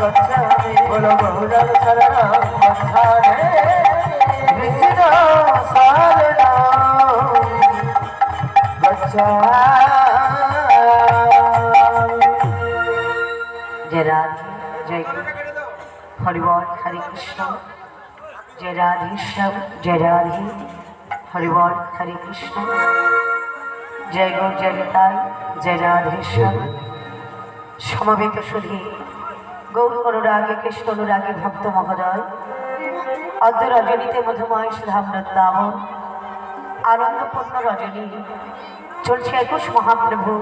गच्छामि बोलो बहुलं शरणं गच्छामि कृष्ण शरणं गच्छामि। जय राधे जय हरिबोल हरे कृष्ण। जय राधे श्याम जय राधे हरिबोल हरे कृष्ण। जय गौ जय निताई जय राधे श्याम। समवेत सुधी गौर अनुरागे कृष्ण अनुरागे भक्त महोदय अद्य रजनीते मधुमय सुधा वृंदावन आनंदपूर्ण रजनी चलছে 21 महाप्रभु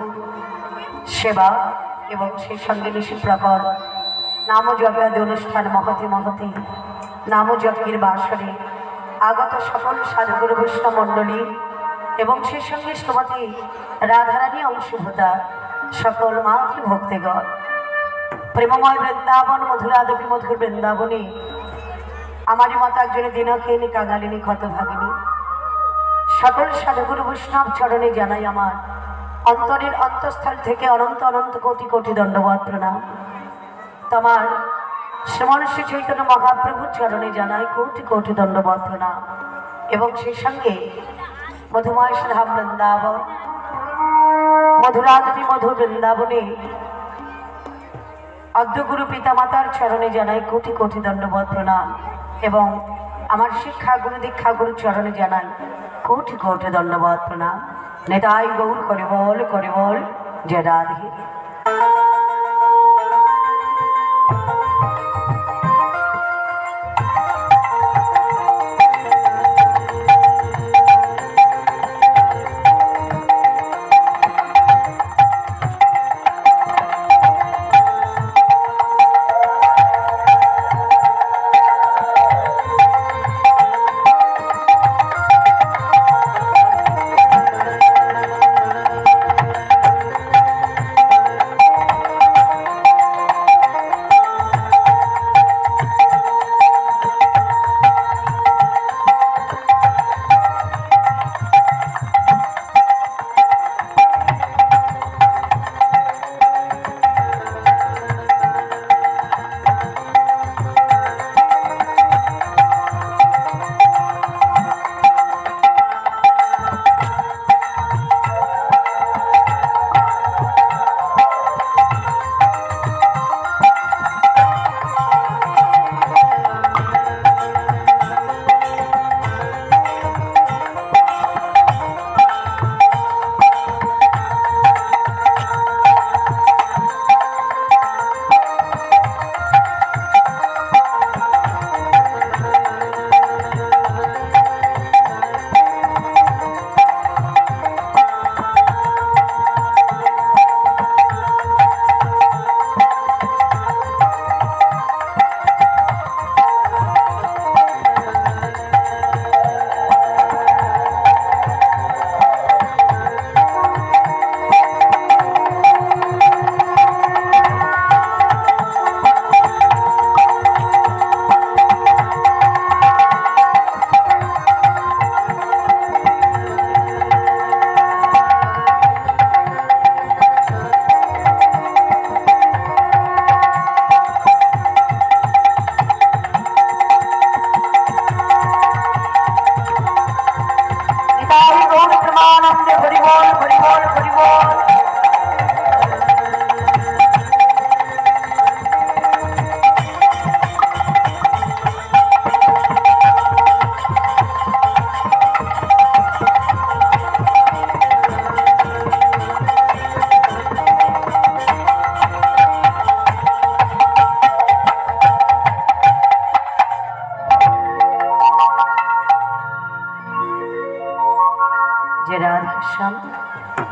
सेवा एवं সেই সঙ্গে নিশি প্রকর নামযজ্ঞাদি অনুষ্ঠান মহতি মহতি নামযজ্ঞের বাসরে আগত সকল সাধুগুরু বৈষ্ণব মণ্ডলী এবং সেই সঙ্গে শ্রীমতী রাধারানী অংশীভূতা সকল মাতৃভক্তগণ প্রেমময় বৃন্দাবন মধুরাদেবী মধুর বৃন্দাবনে আমারই মত একজনে দিনক্ষিণী কাঙালিনী ক্ষতভাগিনী সকল সাধুগুরু বৈষ্ণব চরণে জানাই আমার অন্তরের অন্তঃস্থল থেকে অনন্ত অনন্ত কোটি কোটি দণ্ডবত প্রণাম। তোমার শ্রীমান শ্রী চৈতন্য মহাপ্রভুর চরণে জানাই কোটি কোটি দণ্ডবত প্রণাম এবং সেই সঙ্গে মধুময় সুধা বৃন্দাবন মধুরাদেবী মধুর বৃন্দাবনে অদ্যগুরু পিতামাতার চরণে জানাই কোটি কোটি দণ্ডবত প্রণাম এবং আমার শিক্ষা গুরু দীক্ষা গুরু চরণে জানাই কোটি কোটি দণ্ডবত প্রণাম। নেতাই গৌর করে বল জয় রাধে।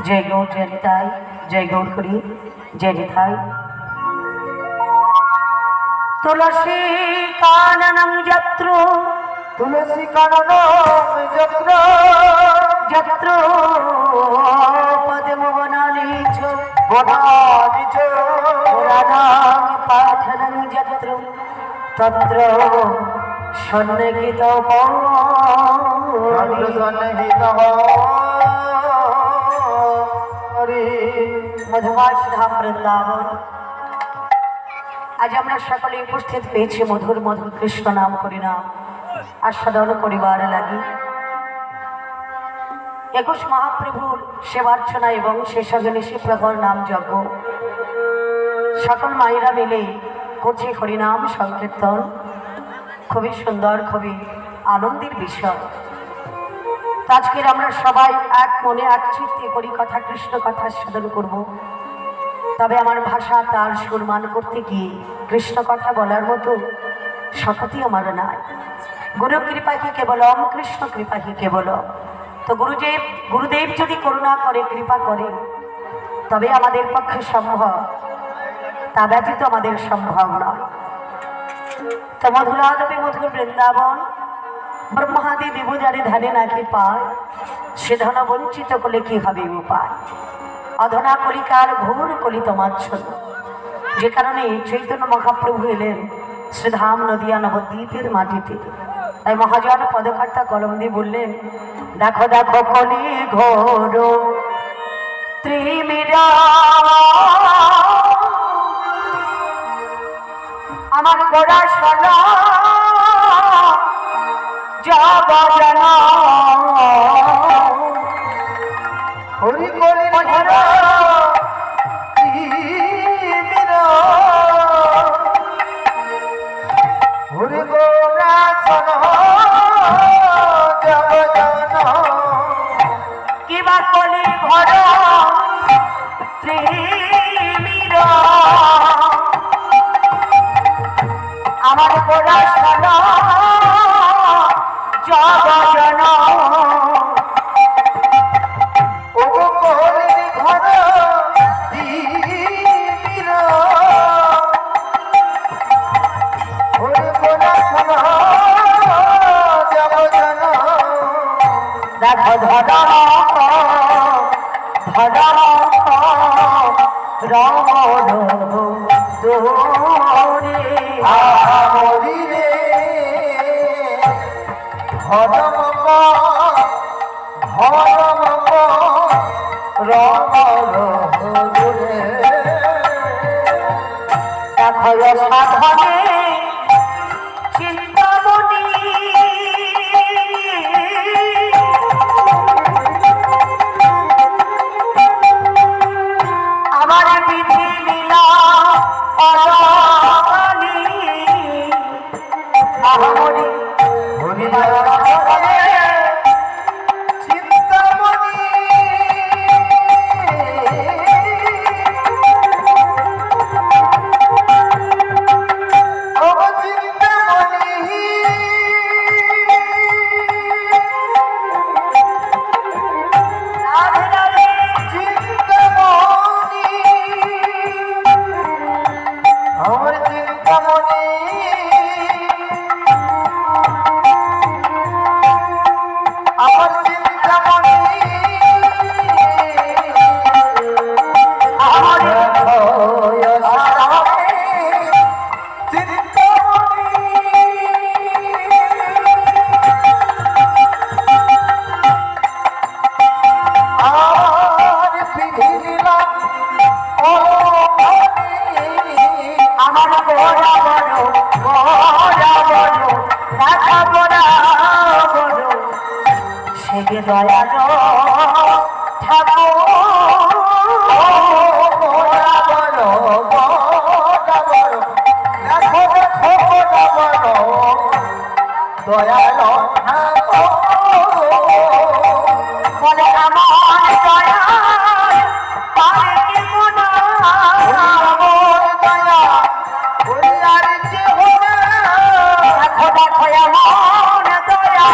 जय गौर जय निताई जय गौर हरि जय निताई। तुलसी काननम यत्र तुलसी काननम यत्र यत्र पद्म वनानीच वनानीच पुराणां पाठनं यत्र तत्र सन्निहितो मधुमय सुधा वृंदावन আজ আমরা সকলে উপস্থিত হয়েছি মধুর মধুর কৃষ্ণ নাম করি না আস্বাদন করিবার লাগি। 21 মহাপ্রভুর সেবার্চনা এবং সে সঙ্গে নিশি প্রহর নাম যজ্ঞ সকল মায়েরা মিলে করছে হরিনাম সংকীর্তন। খুবই সুন্দর, খুবই আনন্দের বিষয়। আজকের আমরা সবাই এক মনে এক চিত্তে করি কথা, কৃষ্ণ কথা সাধন করব। তবে আমার ভাষা তার সম্মান করতে গিয়ে কৃষ্ণ কথা বলার মতো শক্তি আমার নাই। গুরু কৃপাকে কেবলম, কৃষ্ণ কৃপাকে কেবলম। তো গুরুদেব যদি করুণা করে, কৃপা করে, তবে আমাদের পক্ষে সম্ভব, তা ব্যতীত আমাদের সম্ভব নয়। তো মধুরাদপে মধুর বৃন্দাবন ব্রহ্মাদি দেবযারে ধানে নাকি পায়, সে ধন বঞ্চিত করলে কি হবে উপায়। অধনা কলিকার ঘোর কলিত মাচ্ছন্ন, যে কারণে চৈতন্য মহাপ্রভু এলেন শ্রীধাম নদিয়া নবদ্বীপের মাটিতে। তাই মহাজন পদকর্তা কলম দিয়ে বললেন, দেখো দেখো কলি ঘোর ত্রিমিরা আমার গোড়া সলা জগজন হরি কলি ঘোরা ত্রিমিরা হরি গোরা সন জগজন কিবা কলি ঘর ত্রিমিরা আমার গোড়া সলা জগজন সাধনে চিন্তামণি আমার বিধি লীলা অরানি আহমনি দয়ালো দয়ালো বলে আমার দয়া পারে কি মনা দয়া আর যে হলো দেখো দেখো আমার দয়া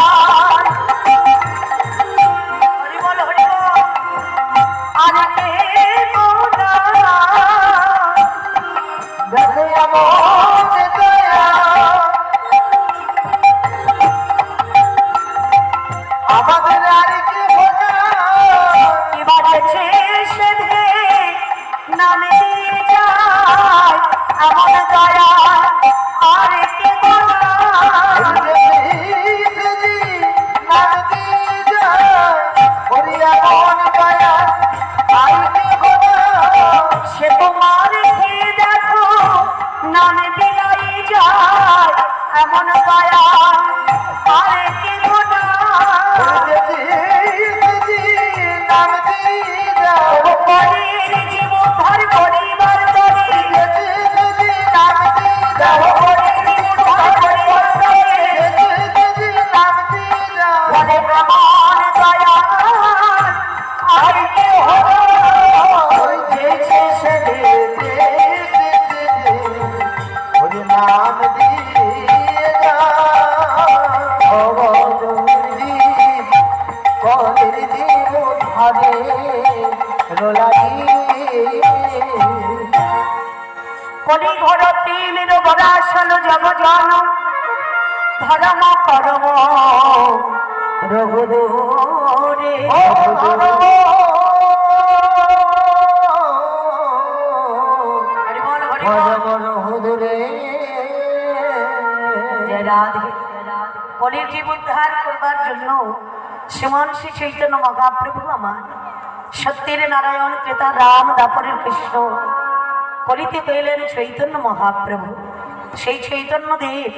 ভাবে রোলাই কলি ঘর তিমির বরাসল জগ জন ধর্ম করব রঘুদূরে হরি বল হরি বল। হুদুরে জয় রাধে। কলির জীব উদ্ধার করবার জন্য শ্রীমান শ্রী চৈতন্য মহাপ্রভু আমার সত্যের নারায়ণ ক্রেতা রাম দাপরের কৃষ্ণ কলিতে পেলেন চৈতন্য মহাপ্রভু। সেই চৈতন্য দেব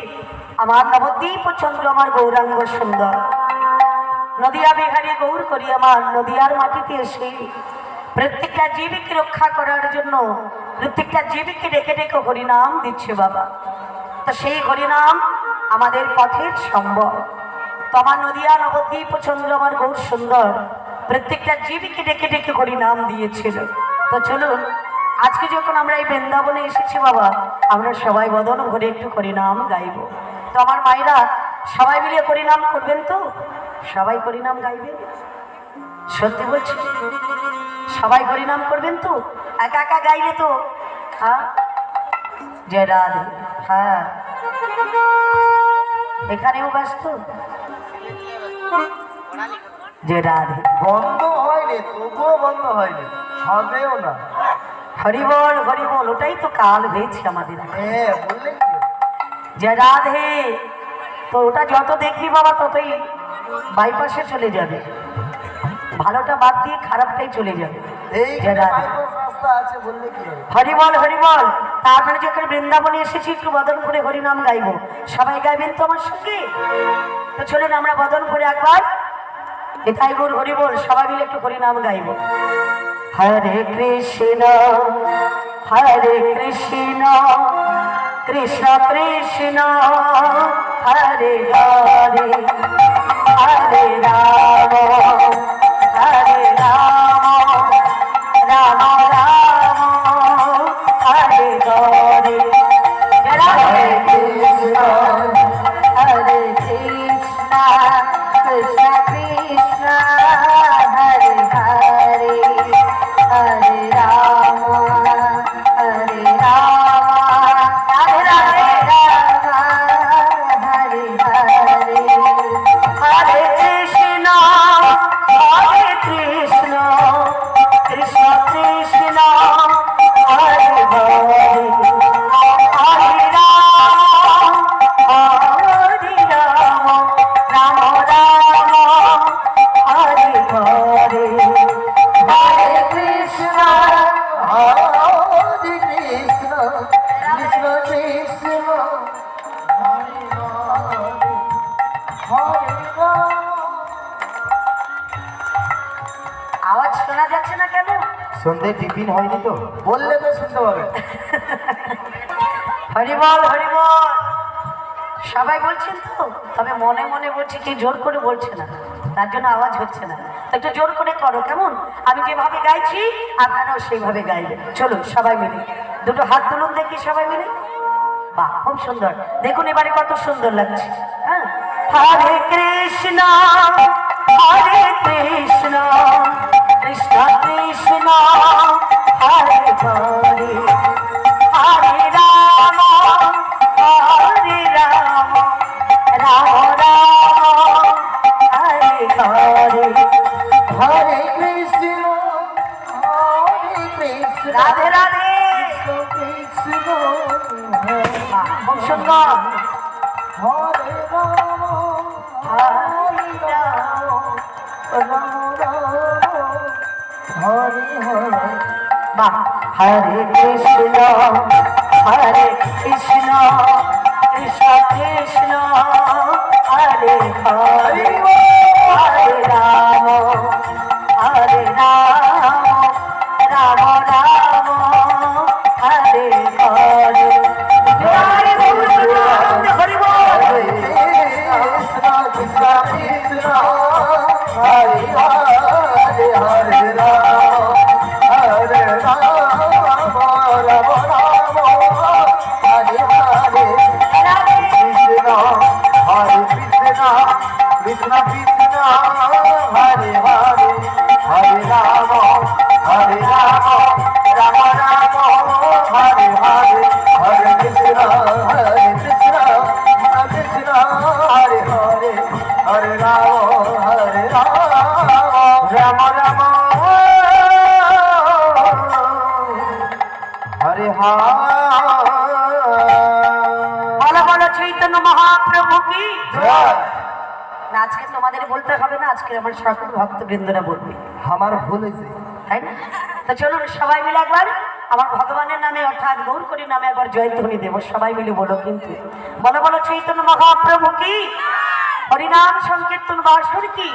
আমার নবদ্বীপ চন্দ্র আমার গৌরাঙ্গ সুন্দর নদিয়া বিহারী গৌর করি আমার নদিয়ার মাটিতে এসে প্রত্যেকটা জীবীকে রক্ষা করার জন্য প্রত্যেকটা জীবীকে ডেকে ডেকে হরিনাম দিচ্ছে বাবা। তো সেই হরিনাম আমাদের পথের সম্বল। তো আমার নদিয়া নবদ্বীপ চন্দ্র আমার গৌর সুন্দর প্রত্যেকটা জীবীকে ডেকে ডেকে হরিনাম দিয়েছিল। তো চলুন আজকে যখন আমরা এই বৃন্দাবনে এসেছি বাবা আমরা সবাই বদন ভরে একটু হরিনাম গাইব। তো আমার মায়েরা সবাই মিলে হরিনাম করবেন তো? সবাই হরিনাম গাইবেন? সত্যি বলছি সবাই হরিনাম করবেন তো? একা একা গাইলে তো হ্যাঁ জয় রাধে। হ্যাঁ এখানেও ব্যস্ত জয় রাধে। বন্ধ হয়নি তবুও বন্ধ হয়নি হবেও না হরিবল হরিবল ওটাই তো কাল হয়েছে আমাদের। হ্যাঁ বললে কি জয় রাধে। তো ওটা যত দেখবি বাবা ততই বাইপাসে চলে যাবে, ভালোটা বাদ দিয়ে খারাপটাই চলে যাবে। এই জয় রাধে। বাইপাস রাস্তা আছে বললে কি হবে হরিবল হরিবল। তারপরে যখন বৃন্দাবনে এসেছি একটু বদন করে হরিনাম গাইবো। সবাই গাইবেন তো আমার সঙ্গে? তো চলুন আমরা বদন করে একবার এটাই গুর হরিবল সবাই মিলে একটু হরিনাম গাইবো। হরে কৃষ্ণ হরে কৃষ্ণ কৃষ্ণ কৃষ্ণ হরে হরে হরে রাম হরে রাম রাম রাম হরে হরে। হরে কৃষ্ণ হরে কৃষ্ণ কৃষ্ণ কৃষ্ণ হরে হরে হরে রাম হরে রাম রাধে রাধে হরে হরে হরে কৃষ্ণ কৃষ্ণ কৃষ্ণ হরে হরে হরে রাম রাম রাম হরে হরে হরে কৃষ্ণ হরে কৃষ্ণ কৃষ্ণ কৃষ্ণ হরে হরে রাম। আওয়াজ শোনা যাচ্ছে না কেন? সন্ধ্যে টিফিন হয়নি তো বললে তো শুনতে পাবে হরিবল হরিবল সবাই বলছেন তো, তবে মনে মনে বলছি কি জোর করে বলছে না, তার জন্য আওয়াজ হচ্ছে না। একটু জোর করে করো কেমন? আমি যেভাবে গাইছি আপনারাও সেইভাবে গাইবেন। চলুন সবাই মিলে দুটো হাত তুলুন দেখি সবাই মিলে। বাহ খুব সুন্দর। দেখুন এবারে কত সুন্দর লাগছে। হ্যাঁ হরে কৃষ্ণ কৃষ্ণ কৃষ্ণ হরে হরে হরে রাম রাম রাম হরে হরে হরে কৃষ্ণ রাধে রাধে। কৃষ্ণ বাহ, খুব সুন্দর। হরে রাম হরে রাম রাম রাম হরে হরে বাহ হরে কৃষ্ণ কৃষ্ণ কৃষ্ণ হরে হরে হরে রাম রাম রাম হরে হরে হরে হরি বল। কৃষ্ণ কৃষ্ণ কৃষ্ণ হরে হরে হরে রাম হরে রাম রাম রাম হরে হরে কৃষ্ণ হরে কৃষ্ণ কৃষ্ণ কৃষ্ণ হরে হরে হরে কি? জয়। না, আজকে তোমাদের বলতে হবে না, আজকে আমার সকল ভক্তবৃন্দরা বলবে, আমার ভুল হয়েছে। তাই না? তো চলুন সবাই মিলে একবার আমার ভগবানের নামে অর্থাৎ গৌরকরীর নামে একবার জয়ধ্বনি দেব। সবাই মিলে বলো, কিন্তু বলো বলো চৈতন্য মহাপ্রভু কি, হরিনাম সংকীর্তন বাসর কি,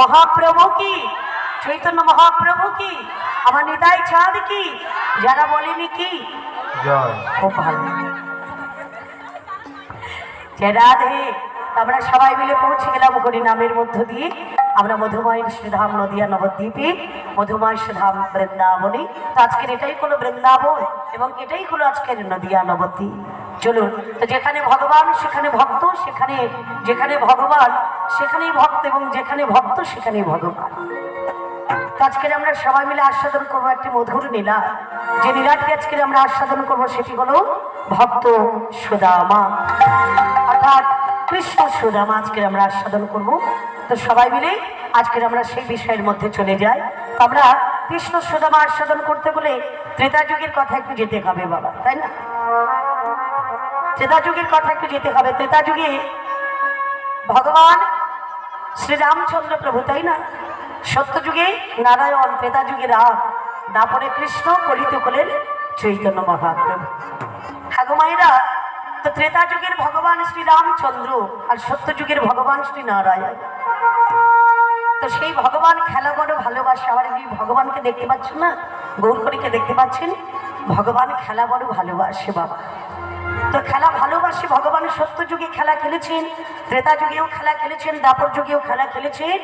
মহাপ্রভু কি, চৈতন্য মহাপ্রভু কি, আমার নিতাই চাঁদ কি, যারা বলেনি কি। জয়। খুব ভালো। জয় রাধে। আমরা সবাই মিলে পৌঁছে গেলাম হরিনামের মধ্য দিয়ে। আমরা মধুময় শ্রীধাম নদিয়া নবদ্বীপে, মধুময় শ্রীধাম বৃন্দাবনে। তো আজকের এটাই হলো বৃন্দাবন এবং এটাই হলো আজকের নদিয়া নবদ্বীপ। চলুন, তো যেখানে ভগবান সেখানে ভক্ত, সেখানে যেখানে ভগবান সেখানেই ভক্ত এবং যেখানে ভক্ত সেখানেই ভগবান। তো আজকের আমরা সবাই মিলে আস্বাদন করবো একটি মধুর নীলা। যে নীলাটি আজকের আমরা আস্বাদন করবো সেটি হলো ভক্ত সুদামা, অর্থাৎ কৃষ্ণ সুদামা আজকের আমরা আস্বাদন করব। তো সবাই মিলে আজকের আমরা সেই বিষয়ের মধ্যে চলে যাই। তো আমরা কৃষ্ণ সুদামা আস্বাদন করতে বলে ত্রেতা যুগের কথা একটু যেতে হবে বাবা, তাই না? ত্রেতা যুগের কথা একটু যেতে হবে। ত্রেতা যুগে ভগবান শ্রীরামচন্দ্র প্রভু, তাই না? সত্য যুগে নারায়ণ, ত্রেতা যুগে রাম, দাপরে কৃষ্ণ, কলিতে হলেন চৈতন্য মহাপ্রভু। ঠাকুমাইরা, তো ত্রেতা যুগের ভগবান শ্রীরামচন্দ্র আর সত্য যুগের ভগবান শ্রী নারায়ণ। তো সেই ভগবান খেলা বড় ভালোবাসে। আবার এই ভগবানকে দেখতে পাচ্ছেন না, গৌরকরীকে দেখতে পাচ্ছেন, ভগবান খেলা বড় ভালোবাসে বাবা। তো খেলা ভালোবাসে ভগবান। সত্য যুগে খেলা খেলেছেন, ত্রেতা যুগেও খেলা খেলেছেন, দাপর যুগেও খেলা খেলেছেন,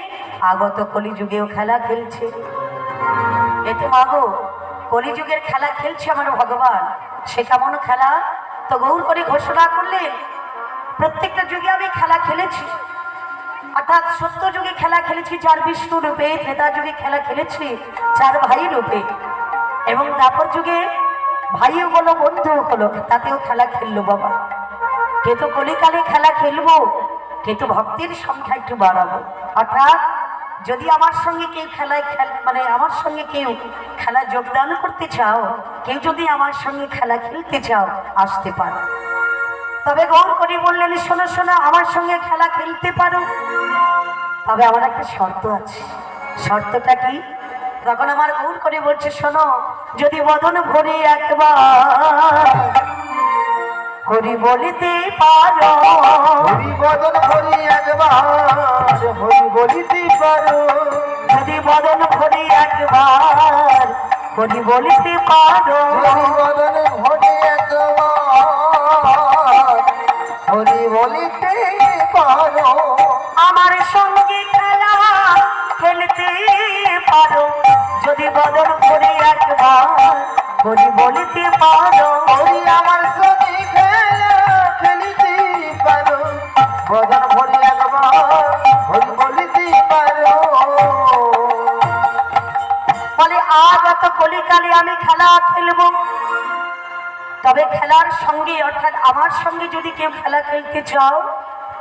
আগত কলি যুগেও খেলা খেলছে। এতে মাগো কলিযুগের খেলা খেলছে আমার ভগবান। সে কেমন খেলা? তো গৌরকরী ঘোষণা করলেন, প্রত্যেকটা যুগে আমি খেলা খেলেছি, অর্থাৎ সত্য যুগে খেলা খেলেছি চার বিষ্ণু রূপে, ত্রেতা যুগে খেলা খেলেছি চার ভাই রূপে, এবং দাপর যুগে ভাইও হলো বন্ধু হলো, তাতেও খেলা খেললো বাবা। কিন্তু কলিকালে খেলা খেলবো, কিন্তু ভক্তের সংখ্যা একটু বাড়াবো। অর্থাৎ যদি আমার সঙ্গে কেউ খেলায় মানে আমার সঙ্গে কেউ খেলা যোগদান করতে চাও, কেউ যদি আমার সঙ্গে খেলা খেলতে চাও, আসতে পারো। তবে গৌরকরী বললেন, শোনো শোনো, আমার সঙ্গে খেলা খেলতে পারো, তবে আমার একটা শর্ত আছে। শর্তটা কি? তখন আমার গৌরকরী বলছে, শোনো, যদি বদন ভরে একবার হরি বলিতে পারো, হরি বদন হরি একবার হরি বলিতে পারো, যদি বদন ভরে একবার হরি বলিতে পারো, হরি বদন হরি একবার হরি বলিতে পারো, আমার সঙ্গে খেলা খেলতে পারো, যদি বদন ভরে একবার হরি বলিতে পারো, হরি আমার সঙ্গে খেলা খেলিতে পারো, বদন হরি একবার হরি বলিতে পারো। বলে আগত কলিকালে আমি খেলা খেলবো, তবে খেলার সঙ্গে অর্থাৎ আমার সঙ্গে যদি কেউ খেলা খেলতে চাও,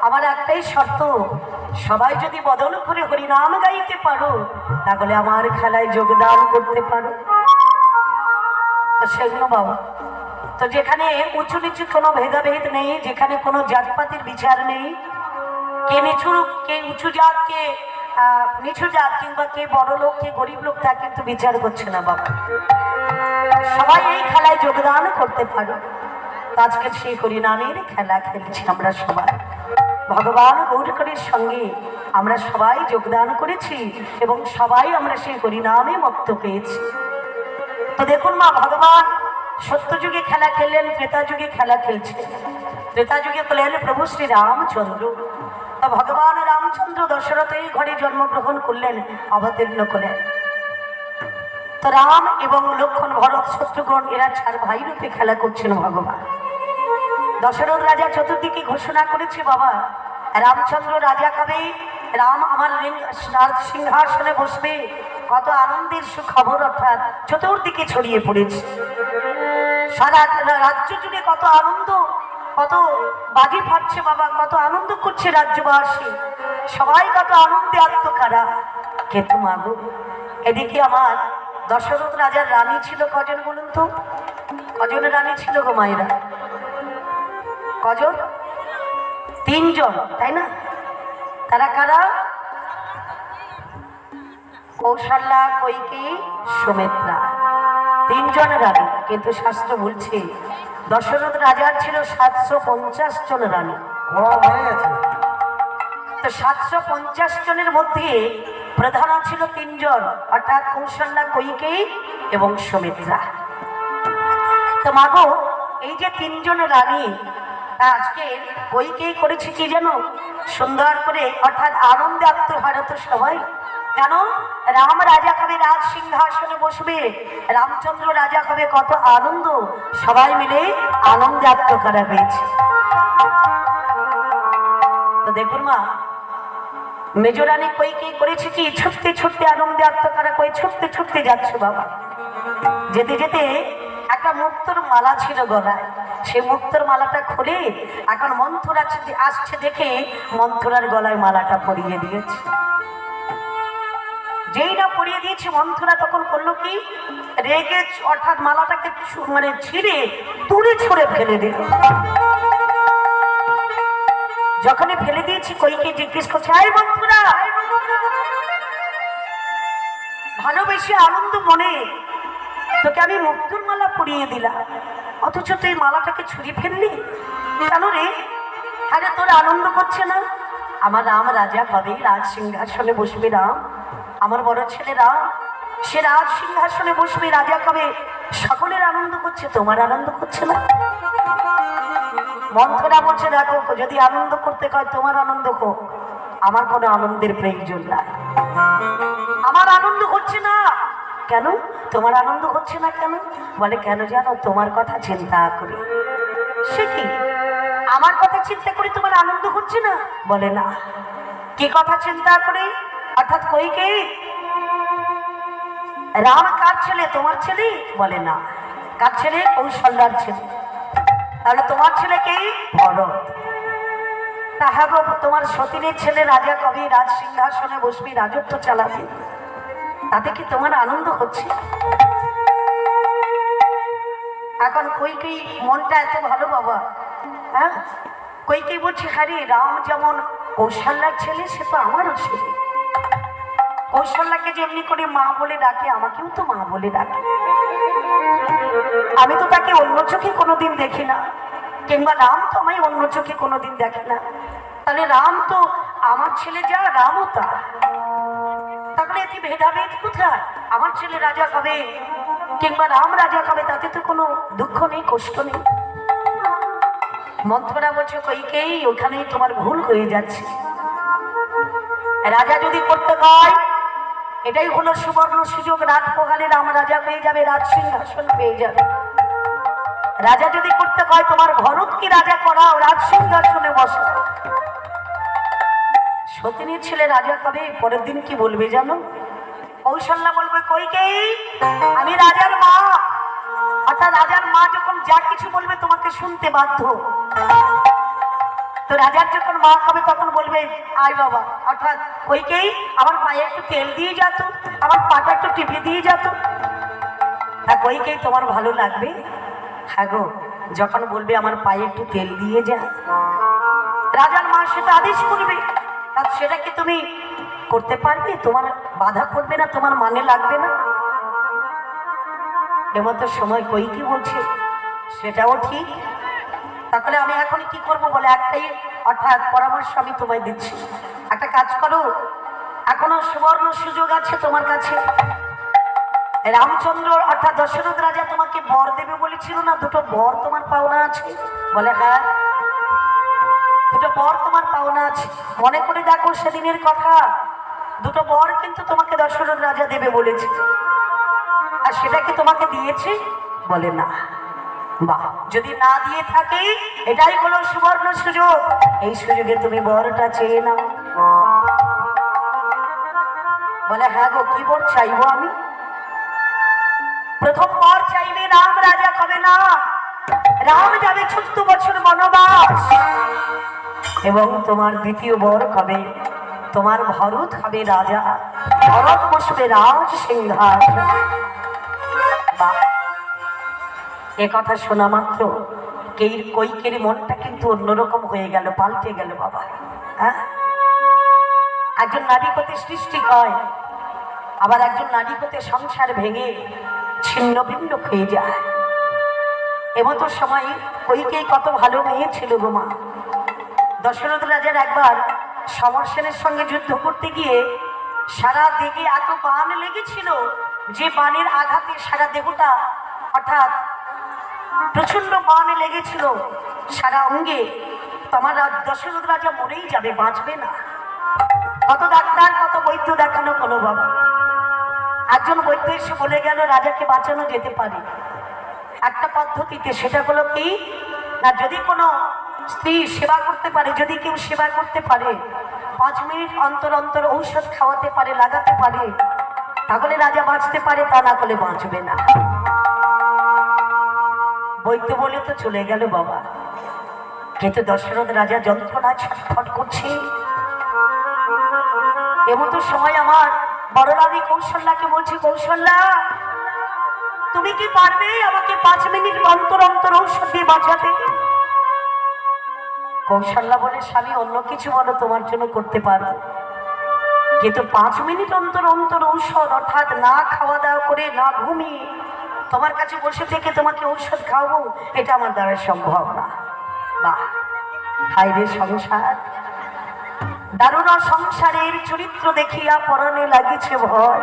আমার একটাই শর্ত, সবাই যদি বদন করে হরিনাম গাইতে পারো, তাহলে আমার খেলায় যোগদান করতে পারো। তো সেগুলো বাবা, তো যেখানে উঁচু নিচু কোনো ভেদাভেদ নেই, যেখানে কোনো জাতপাতির বিচার নেই, কে নিচু কে উঁচু জাত, কে নিচু জাত, কিংবা কে বড় লোক কে গরিব লোক, তা কিন্তু বিচার করছে না বাবা। সবাই এই খেলায় যোগদান করতে পারো। আজকে সেই হরিনামের খেলা খেলছি আমরা সবাই, ভগবান গৌরকরীর সঙ্গে আমরা সবাই যোগদান করেছি এবং সবাই আমরা সেই হরিনামে মত্ত পেয়েছি। তো দেখুন মা, ভগবান সত্য যুগে খেলা খেললেন, ত্রেতা যুগে খেলা খেলছে। ত্রেতা যুগে হলেন প্রভু শ্রী রামচন্দ্র। তো ভগবান রামচন্দ্র দশরথের ঘরে জন্মগ্রহণ করলেন, অবতীর্ণ করলেন। তো রাম এবং লক্ষ্মণ, ভরত, শত্রুঘ্ন এরা চার ভাই রূপে খেলা করছেন ভগবান। দশরথ রাজা চতুর্দিকে ঘোষণা করেছে, বাবা রামচন্দ্র রাজা কবে, রাম আমার সিংহাসনে বসবে। কত আনন্দের সুখবর অর্থাৎ চতুর্দিকে ছড়িয়ে পড়েছে, সারা রাজ্য জুড়ে কত আনন্দ, কত বাজি ফাটছে বাবা, কত আনন্দ করছে রাজ্যবাসী, সবাই কত আনন্দে আত্মকারা। কিন্তু মাগো, এদিকে আমার দশরথ রাজার রানী ছিল কজন বলুন তো? কজন রানী ছিল গো মায়েরা? কজন? তিনজন, তাই না? তারা কারা? কৌশল্যা, কইকেয়ী, সুমিত্রা, তিনজন রানী। কিন্তু শাস্ত্র বলছে দশরথ রাজার ছিল 750 জন রানী। কম হয়ে গেছে। তো 750 জনের মধ্যে প্রধান ছিল তিনজন, অর্থাৎ কৌশল্যা, কইকেয়ী এবং সুমিত্রা। তো মাগো, এই যে তিনজন রানী, আজকে কইকেয়ী করেছে কি জানো? সুন্দর করে, অর্থাৎ আনন্দে আত্মহারত সবাই। কেন? রাম রাজা কবে রাজ সিংহাসনে বসবে, রামচন্দ্র রাজা কবে, কত আনন্দ, সবাই মিলে আনন্দে আত্মহারা হয়েছে। তো দেখুন মা, মেজরানী কইকেয়ী করেছে কি? ছুটতে ছুটতে আনন্দে আত্মহারা করে ছুটতে ছুটতে যাচ্ছে বাবা। যেতে যেতে একটা মুক্তোর মালা ছিল গলায়, সেই মুক্তোর মালাটা খুলে এখন মন্থরা আসছে দেখে মন্থরার গলায় মালাটা পরিয়ে দিয়েছে। যেই না পরিয়ে দিয়েছে, মন্থরা তখন করলো কি? রেগে, অর্থাৎ মালাটাকে মানে ছিঁড়ে তুড়ে ছুঁড়ে ফেলে দিল। যখনই ফেলে দিয়েছি, কইকেয়ী জিজ্ঞেস করছে, আয় মন্থরা, ভালোবেসে আনন্দ মনে তোকে আমি মুক্তোর মালা পরিয়ে দিলাম, অথচ তুই মালাটাকে ছুঁড়ে ফেললি কেন রে? আরে তোর আনন্দ করছে না? আমার রাম রাজা কবে রাজ সিংহাসনে বসবে, রাম আমার বড় ছেলে রাম, সে রাজ সিংহাসনে বসবে, রাজা কবে, সকলের আনন্দ করছে, তোমার আনন্দ করছে না? মন্থরা বলছে, দেখো, যদি আনন্দ করতে কয় তোমার আনন্দ হোক, আমার কোনো আনন্দের প্রয়োজন নাই, আমার আনন্দ হচ্ছে না। কেন তোমার আনন্দ হচ্ছে না কেন? বলে, কেন জানো? তোমার কথা চিন্তা করি। সে কি, আমার কথা চিন্তা করে তোমার আনন্দ হচ্ছে না? বলে, না। কি কথা চিন্তা করে? অর্থাৎ কইকেয়ী, রাম কার ছেলে? তোমার ছেলে? বলে, না। কার ছেলে? কৌশল্যার ছেলে। তাহলে তোমার ছেলে কে? ভরত। তা হ্যাঁ গো, তোমার সতীনের ছেলে রাজা কবে রাজ সিংহাসনে বসবি, রাজত্ব চালাবে, তাতে কি তোমার আনন্দ হচ্ছে? এখন কইকেয়ী মনটা এত ভালো বাবা, হ্যাঁ, কইকেয়ী বলছে, হ্যাঁ রে, রাম যেমন কৌশল্যার ছেলে, সে তো আমারও ছেলে। কৌশল্যাকে যেমনি করে মা বলে ডাকে, আমাকেও তো মা বলে ডাকে। আমি তো তাকে অন্য চোখে কোনোদিন দেখি না, কিংবা রাম তো আমায় অন্য চোখে কোনোদিন দেখে না। তাহলে রাম তো আমার ছেলে, যা রামও তা। তাহলে এতে ভেদাভেদ কোথায়? আমার ছেলে রাজা কবে কিংবা রাম রাজা কবে, তাতে তো কোনো দুঃখ নেই, কষ্ট নেই। মন্থরা বলছে, কইকেয়ী, ওখানেই তোমার ভুল হয়ে যাচ্ছে। রাজা যদি করতে হয়, এটাই হলো সুবর্ণ সুযোগ, রাত পোহালে রাম রাজা পেয়ে যাবে, রাজ সিংহাসন পেয়ে যাবে। রাজা যদি করতে হয়, তোমার ভরতকে রাজা করাও, রাজ সিংহাসনে বসো। সতীনের ছেলে রাজা কবে, পরের দিন কি বলবে জানো? কৌশল্যা বলবে, কইকেয়ী, আমি রাজার মা, অর্থাৎ রাজার মা যখন যা কিছু বলবে তোমাকে শুনতে বাধ্য। তো রাজার যখন মা হবে, তখন বলবে, আয় বাবা, অর্থাৎ কইকেয়ী, আমার পায়ে একটু তেল দিয়ে যেত, আমার পাটা একটু টিপে দিয়ে যেত। তা কইকেয়ী, তোমার ভালো লাগবে? হ্যাঁ গো, যখন বলবে আমার পায়ে একটু তেল দিয়ে যা, রাজার মা সেটা আদেশ করবে, তা সেটা কি তুমি করতে পারবে? তোমার বাধা করবে না? তোমার মানে লাগবে না? এমতো সময় কইকেয়ী বলছে, সেটাও ঠিক, তাহলে আমি এখন কি করব? বলে, একটাই, অর্থাৎ পরামর্শ আমি তোমায় দিচ্ছি। একটা কাজ করো, এখনো সুবর্ণ সুযোগ আছে তোমার কাছে। রামচন্দ্র, অর্থাৎ দশরথ রাজা তোমাকে বর দেবে বলেছিল না, দুটো বর তোমার পাওনা আছে। বলে, হ্যাঁ, দুটো বর তোমার পাওনা আছে। মনে করে দেখো সেদিনের কথা, দুটো বর কিন্তু তোমাকে দশরথ রাজা দেবে বলেছে, আর সেটা কি তোমাকে দিয়েছে? বলে, না। বাহ, যদি না দিয়ে থাকে, এটাই হলো সুবর্ণ সুযোগ, এই সুযোগে তুমি বরটা চেয়ে নাও। বলে, হ্যাঁ গো, কি বর চাইবো আমি? প্রথম বর চাইবে, রাম রাজা হবে না, রাম যাবে 14 বছর বনবাস, এবং তোমার দ্বিতীয় বর হবে, তোমার ভরত হবে রাজা, ভরত বসবে রাজ সিংহাসনে। বাহ, এ কথা শোনা মাত্র কৈকের মনটা কিন্তু অন্যরকম হয়ে গেল, পাল্টে গেল বাবা। হ্যাঁ, একজন নারী হতে সৃষ্টি হয়, আবার একজন নারী হতে সংসার ভেঙে ছিন্ন ভিন্ন হয়ে যায়। এমতো সময় কৈকেয়ী কত ভালো মেয়ে ছিল গো মা। দশরথ রাজার একবার সমর সেনের সঙ্গে যুদ্ধ করতে গিয়ে সারা দেহে এত বাণ লেগেছিল যে বাণের আঘাতে সারা দেহটা, অর্থাৎ প্রচন্ড বাণ লেগেছিল সারা অঙ্গে। তোমার দশরথ রাজা মরেই যাবে, বাঁচবে না। কত ডাক্তার কত বৈদ্য দেখানো হলো বাবা। একজন বৈদ্য এসে বলে গেল রাজাকে বাঁচানো যেতে পারে একটা পদ্ধতিতে। সেটা হলো কি না, যদি কোনো স্ত্রী সেবা করতে পারে, যদি কেউ সেবা করতে পারে, 5 মিনিট অন্তর অন্তর ঔষধ খাওয়াতে পারে, লাগাতে পারে, তাহলে রাজা বাঁচতে পারে, তা না হলে বাঁচবে না। বৈদ্য বলে তো চলে গেল বাবা। কিন্তু দশরথ রাজা যন্ত্রণা ছটফট করছে। এমতো সময় আমার বড় রানী কৌশল্যাকে বলছি, কৌশল্যা তুমি কি পারবে আমাকে 5 মিনিট অন্তর অন্তর ঔষধ দিয়ে বাঁচাতে? কৌশল্যা বলে, স্বামী অন্য কিছু বলো, তোমার জন্য করতে পারবো, কিন্তু 5 মিনিট অন্তর অন্তর ঔষধ, অর্থাৎ না খাওয়া দাওয়া করে, না ঘুমিয়ে তোমার কাছে বসে থেকে তোমাকে ঔষধ খাওয়াবো, এটা আমার দ্বারা সম্ভব না। বাহ, হায় রে সংসার, দারুণ সংসারের চরিত্র দেখিয়া পরনে লাগিছে ভয়।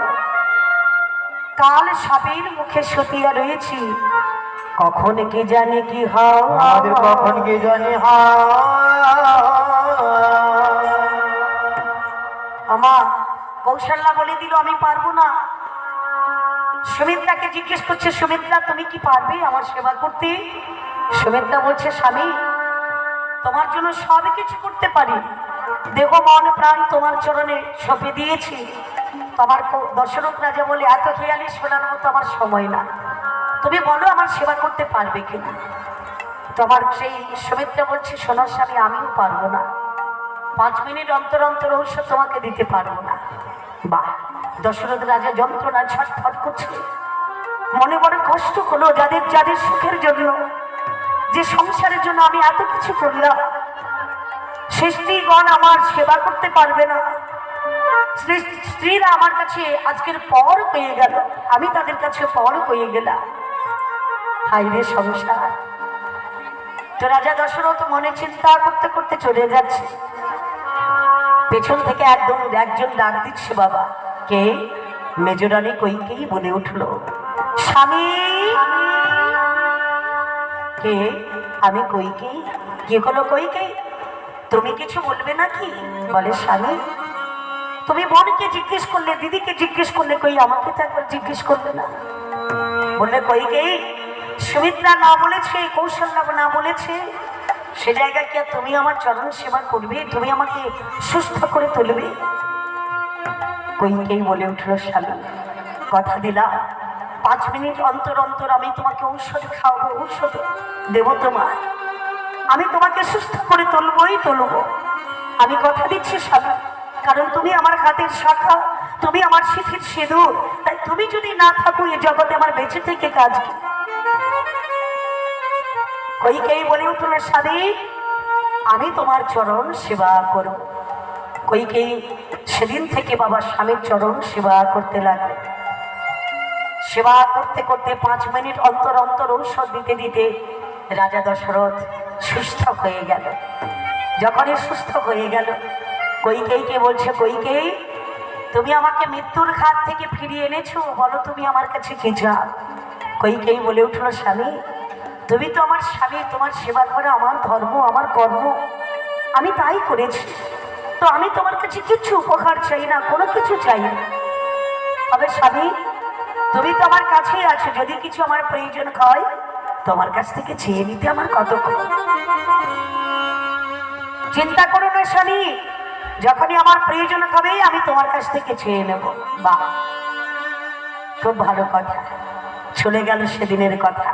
কাল সাপের মুখে সতিয়া রয়েছি, কখন কি জানি কি হয়, আমাদের কখন কি জানি আমার কৌশল্যা বলে দিল আমি পারবো না। সুমিত্রাকে জিজ্ঞেস করছে, সুমিত্রা তুমি কি পারবে আমার সেবা করতে? সুমিত্রা বলছে, স্বামী তোমার জন্য সব কিছু করতে পারি, দেহ মন প্রাণ তোমার চরণে সঁপে দিয়েছি। তোমার দশরথ রাজা বলে, এত খেয়ালি শোনার মতো আমার সময় না, তুমি বলো আমার সেবা করতে পারবে কিনা। তোমার সেই সুমিত্রা বলছে, শোনো স্বামী আমিও পারবো না, 5 মিনিট অন্তর অন্তর ঔষধ তোমাকে দিতে পারবো না। বাহ, দশরথ রাজা যন্ত্রণা ছটফট করছে, মনে বড় কষ্ট হলো, যাদের যাদের সুখের জন্য, যে সংসারের জন্য আমি এত কিছু করলাম, সে স্ত্রীগণ আমার সেবা করতে পারবে না। স্ত্রীরা আমার কাছে আজকের পর হয়ে গেল, আমি তাদের কাছে পর হয়ে গেলাম। হায় রে সংসার। তো রাজা দশরথ মনে চিন্তা করতে করতে চলে যাচ্ছে। পেছন থেকে একজন ডাক দিচ্ছে, বাবা কে? মেজরানী কৈকেয়ী বলে উঠল, স্বামী। কে? আমি কৈকেয়ী। কি হলো কৈকেয়ী, তুমি কিছু বলবে নাকি? বলে, স্বামী তুমি বোনকে জিজ্ঞেস করলে, দিদিকে জিজ্ঞেস করলে, কই আমাকে তো একবার জিজ্ঞেস করলে না। বললে, কৈকেয়ী সুমিত্রা না বলেছে, কৌশল্যা না বলেছে, সে জায়গায় কি আর তুমি আমার চরণ সেবা করবে, তুমি আমাকে সুস্থ করে তুলবে? কৈকেয়ী বলে উঠল, স্বামী কথা দিলাম 5 মিনিট অন্তর অন্তর আমি তোমাকে ঔষধ খাওয়াবো, ঔষধ দেবো তোমার, আমি তোমাকে সুস্থ করে তুলবই তুলবো, আমি কথা দিচ্ছি স্বামী। কারণ তুমি আমার হাতের শাখা, তুমি আমার সিঁথির সিঁদুর, তাই তুমি যদি না থাকো এই জগতে আমার বেঁচে থেকে কাজ কি? কৈকেয়ী বলে উঠল, স্বামী আমি তোমার চরণ সেবা করব। কৈকেয়ী সেদিন থেকে বাবা স্বামীর চরণ সেবা করতে লাগলো। সেবা করতে করতে 5 মিনিট অন্তর অন্তর ঔষধ দিতে দিতে রাজা দশরথ সুস্থ হয়ে গেল। যখনই সুস্থ হয়ে গেল, কৈকেয়ীকে বলছে, কৈকেয়ী তুমি আমাকে মৃত্যুর খাত থেকে ফিরিয়ে এনেছো, বলো তুমি আমার কাছে কি চাও? কৈকেয়ী বলে উঠল, স্বামী তুমি তো আমার স্বামী, তোমার সেবা করা আমার ধর্ম, আমার কর্ম, আমি তাই করেছি, তো আমি তোমার কাছে কিছু উপহার চাই না, কোনো কিছু চাই না। তবে স্বামী তুমি তো আমার কাছেই আছো, যদি কিছু আমার প্রয়োজন হয় তোমার কাছ থেকে চেয়ে নিতে আমার কতক্ষণ। চিন্তা করো না স্বামী, যখনই আমার প্রয়োজন হবে আমি তোমার কাছ থেকে চেয়ে নেব। বাহ, খুব ভালো কথা। চলে গেল সেদিনের কথা।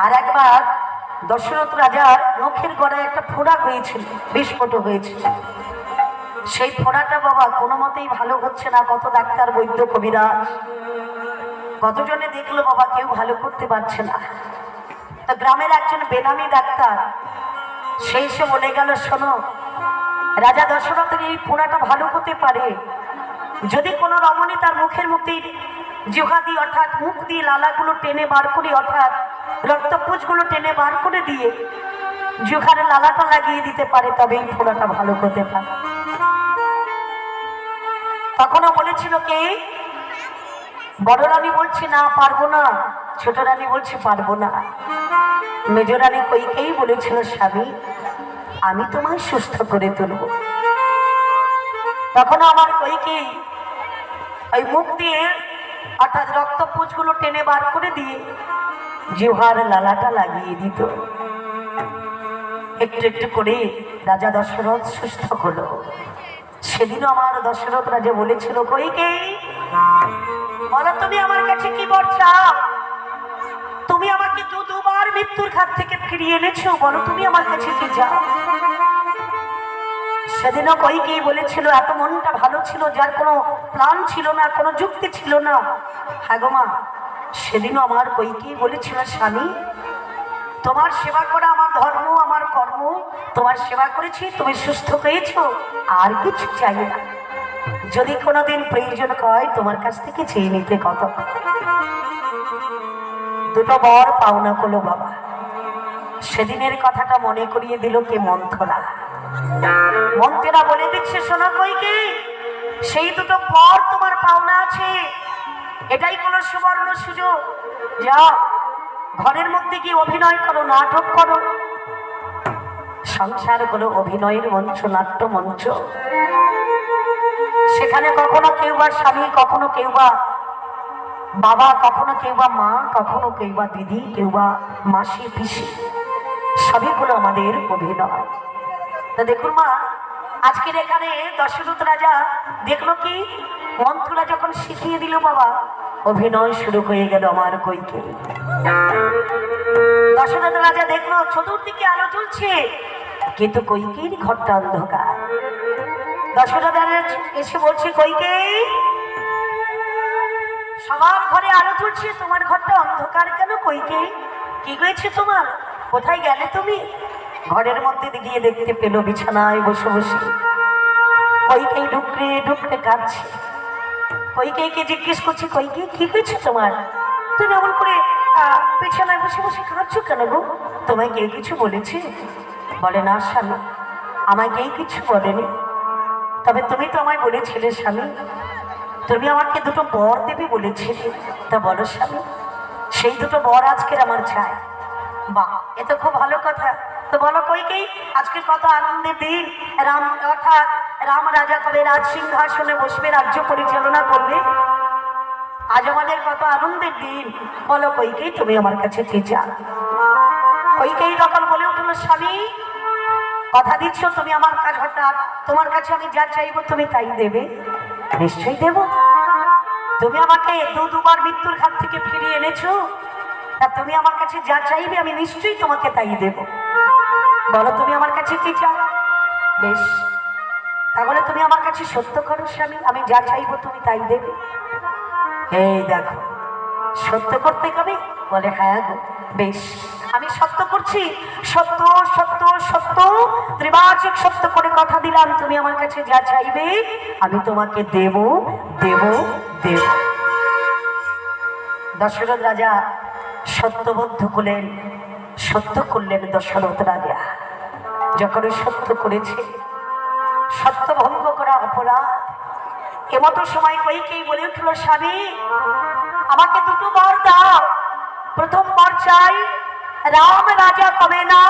আর একবার দশরথ রাজার নখের গড়ায় একটা ফোড়া হয়েছিল, বিস্ফোট হয়েছিল। সেই ফোড়াটা বাবা কোনো মতেই ভালো হচ্ছে না। কত ডাক্তার বৈদ্য কবিরাজ কতজনে দেখলো বাবা, কেউ ভালো করতে পারছে না। তো গ্রামের একজন বেনামি ডাক্তার সেই সে বলে গেল, শোনো, রাজা দশরথের এই পোড়াটা ভালো হতে পারে যদি কোনো রমণী তার মুখের মধ্যে জিহ্বা দিয়ে অর্থাৎ মুখ দিয়ে লালাগুলো টেনে বার করে অর্থাৎ রক্তপুঞ্জগুলো টেনে বার করে দিয়ে জিহ্বার লালাটা লাগিয়ে দিতে পারে, তবে এই পোড়াটা ভালো হতে পারে। তখনও বলেছিল কে? বড় রানী বলছে না পারবো না, ছোট রানী বলছে পারবো না। মেজ রানী কইকেই বলেছিল, স্বামী আমি তোমায় সুস্থ করে তুলব। তখন আমার কইকেই ওই মুখ দিয়ে অর্থাৎ রক্তপুঞ্জগুলো টেনে বার করে দিয়ে জিহ্বার লালাটা লাগিয়ে দিত। একটু একটু করে রাজা দশরথ সুস্থ হলো। সেদিনও আমার দশরথ রাজা বলেছিল, কইকেই বলো তুমি আমার কাছে কি বর চাও? তুমি আমাকে দুবার মৃত্যুর হাত থেকে ফিরিয়ে এনেছো, বলো তুমি আমার কাছে কি চাও? সেদিনও কইকেই বলেছিল, এত মনটা ভালো ছিল, যার কোনো প্ল্যান ছিল না, কোনো যুক্তি ছিল না। হ্যাঁ গো মা, সেদিনও আমার কইকেই বলেছিল, স্বামী তোমার সেবা করা আমার ধর্ম, আমার কর্ম, তোমার সেবা করেছি, তুমি সুস্থ হয়েছো, আর কিছু চাই না। যদি কোনোদিন প্রয়োজন হয় তোমার কাছ থেকে চেয়ে নিতে কত। দুটো বর পাওনা করলো বাবা। সেদিনের কথাটা মনে করিয়ে দিল কে? মন্থরা। মন্থরা বলে দিচ্ছে, শোনো কইকেই, সেই দুটো বর তোমার পাওনা আছে, এটাই কোনো সুবর্ণ সুযোগ। যাও ঘরের মধ্যে গিয়ে অভিনয় করো, নাটক করো। সংসার হলো অভিনয়ের মঞ্চ, নাট্য মঞ্চ। সেখানে কখনো কেউ বা স্বামী, কখনো কেউ বা বাবা, কখনো কেউ বা মা, কখনো কেউ বা দিদি, কেউ বা মাসি পিসি, সবই হলো আমাদের অভিনয়। তো দেখুন মা, আজকের এখানে দশরথ রাজা দেখলো কি, মন্ত্ররা যখন শিখিয়ে দিল বাবা, অভিনয় শুরু হয়ে গেল আমার কইকেই। দশরথ রাজা দেখলো চতুর্দিকে আলো জ্বলছে, কিন্তু কইকেইর ঘরটা অন্ধকার। দশরথ রাজা এসে বলছে, কইকেই সবার ঘরে আলো জ্বলছে, তোমার ঘরটা অন্ধকার কেন? কইকেই কি হয়েছে তোমার? কোথায় গেলে তুমি? ঘরের মধ্যে গিয়ে দেখতে পেল বিছানায় বসে বসে কইকেই ঢুকরে ঢুকরে কাঁদছে। কইকেইকে জিজ্ঞেস করছে, কইকেই কি হয়েছে তোমার? তুমি এমন করে বিছানায় বসে বসে কাঁদছো কেন গো? তোমায় কে কিছু বলেছে? বলে, না স্বামী, আমায় কে কিছু বলেনি, তবে তুমি তো আমায় বলেছিলে স্বামী, তুমি আমাকে দুটো বর দেবে বলেছিলে। তা বলো স্বামী, সেই দুটো বর আজকের আমার চাই। বাহ, এ তো খুব ভালো কথা। তো বলো কইকেই, আজকে কত আনন্দের দিন। রাম অর্থাৎ রাম রাজা কবে রাজ সিংহাসনে বসবে, রাজ্য পরিচালনা করবে। আজ আমাদের কত আনন্দের দিন। বলো কইকেই, তুমি আমার কাছে কি চাও? কইকেই তখন বলে উঠলো, স্বামী কথা দিচ্ছ তুমি আমার কাজ, হঠাৎ তোমার কাছে আমি যা চাইবো তুমি তাই দেবে? নিশ্চয়ই দেব। তুমি আমাকে দুবার মৃত্যুর হাত থেকে ফিরিয়ে এনেছো, তা তুমি আমার কাছে যা চাইবে আমি নিশ্চয়ই তোমাকে তাই দেব। বলো তুমি আমার কাছে কি চাও? বেশ, তাহলে তুমি আমার কাছে সত্য করো স্বামী, আমি যা চাইবো তুমি তাই দেবে। এই দেখো, সত্য করতে কবে? বলে, হ্যাঁ গো, বেশ আমি সত্য করছি। সত্য সত্য সত্য, ত্রিবাচক সত্য করে কথা দিলাম, তুমি আমার কাছে যা চাইবে আমি তোমাকে দেব দেব দেব। দশরথ রাজা সত্যবদ্ধ করলেন, সত্য করলেন দশরথ রাজা। যখন সত্য করেছে, সত্য ভঙ্গ করা অপরাধ। এমতো সময় কইকেই বলে উঠল, স্বামী আমাকে দুটো বর দাও। প্রথম বর চাই, রাম রাজা হবে না,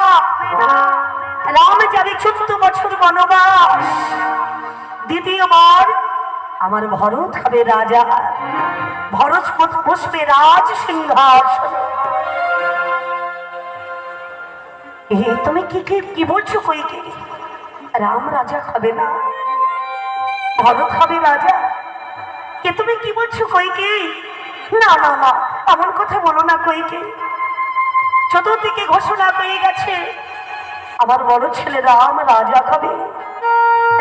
রাম যাবে 14 বছর বনবাস। দ্বিতীয় বর, আমার ভরত হবে রাজা, ভরত বসবে রাজ সিংহাসন। তুমি কি বলছো কইকে? রাম রাজা হবে না, ভরত হবে রাজা? কে তুমি কি বলছো কইকে? না না না, এমন কথা বলো না কইকে। চতুর্দিকে ঘোষণা হয়ে গেছে, আমার বড় ছেলে রাম রাজা হবে,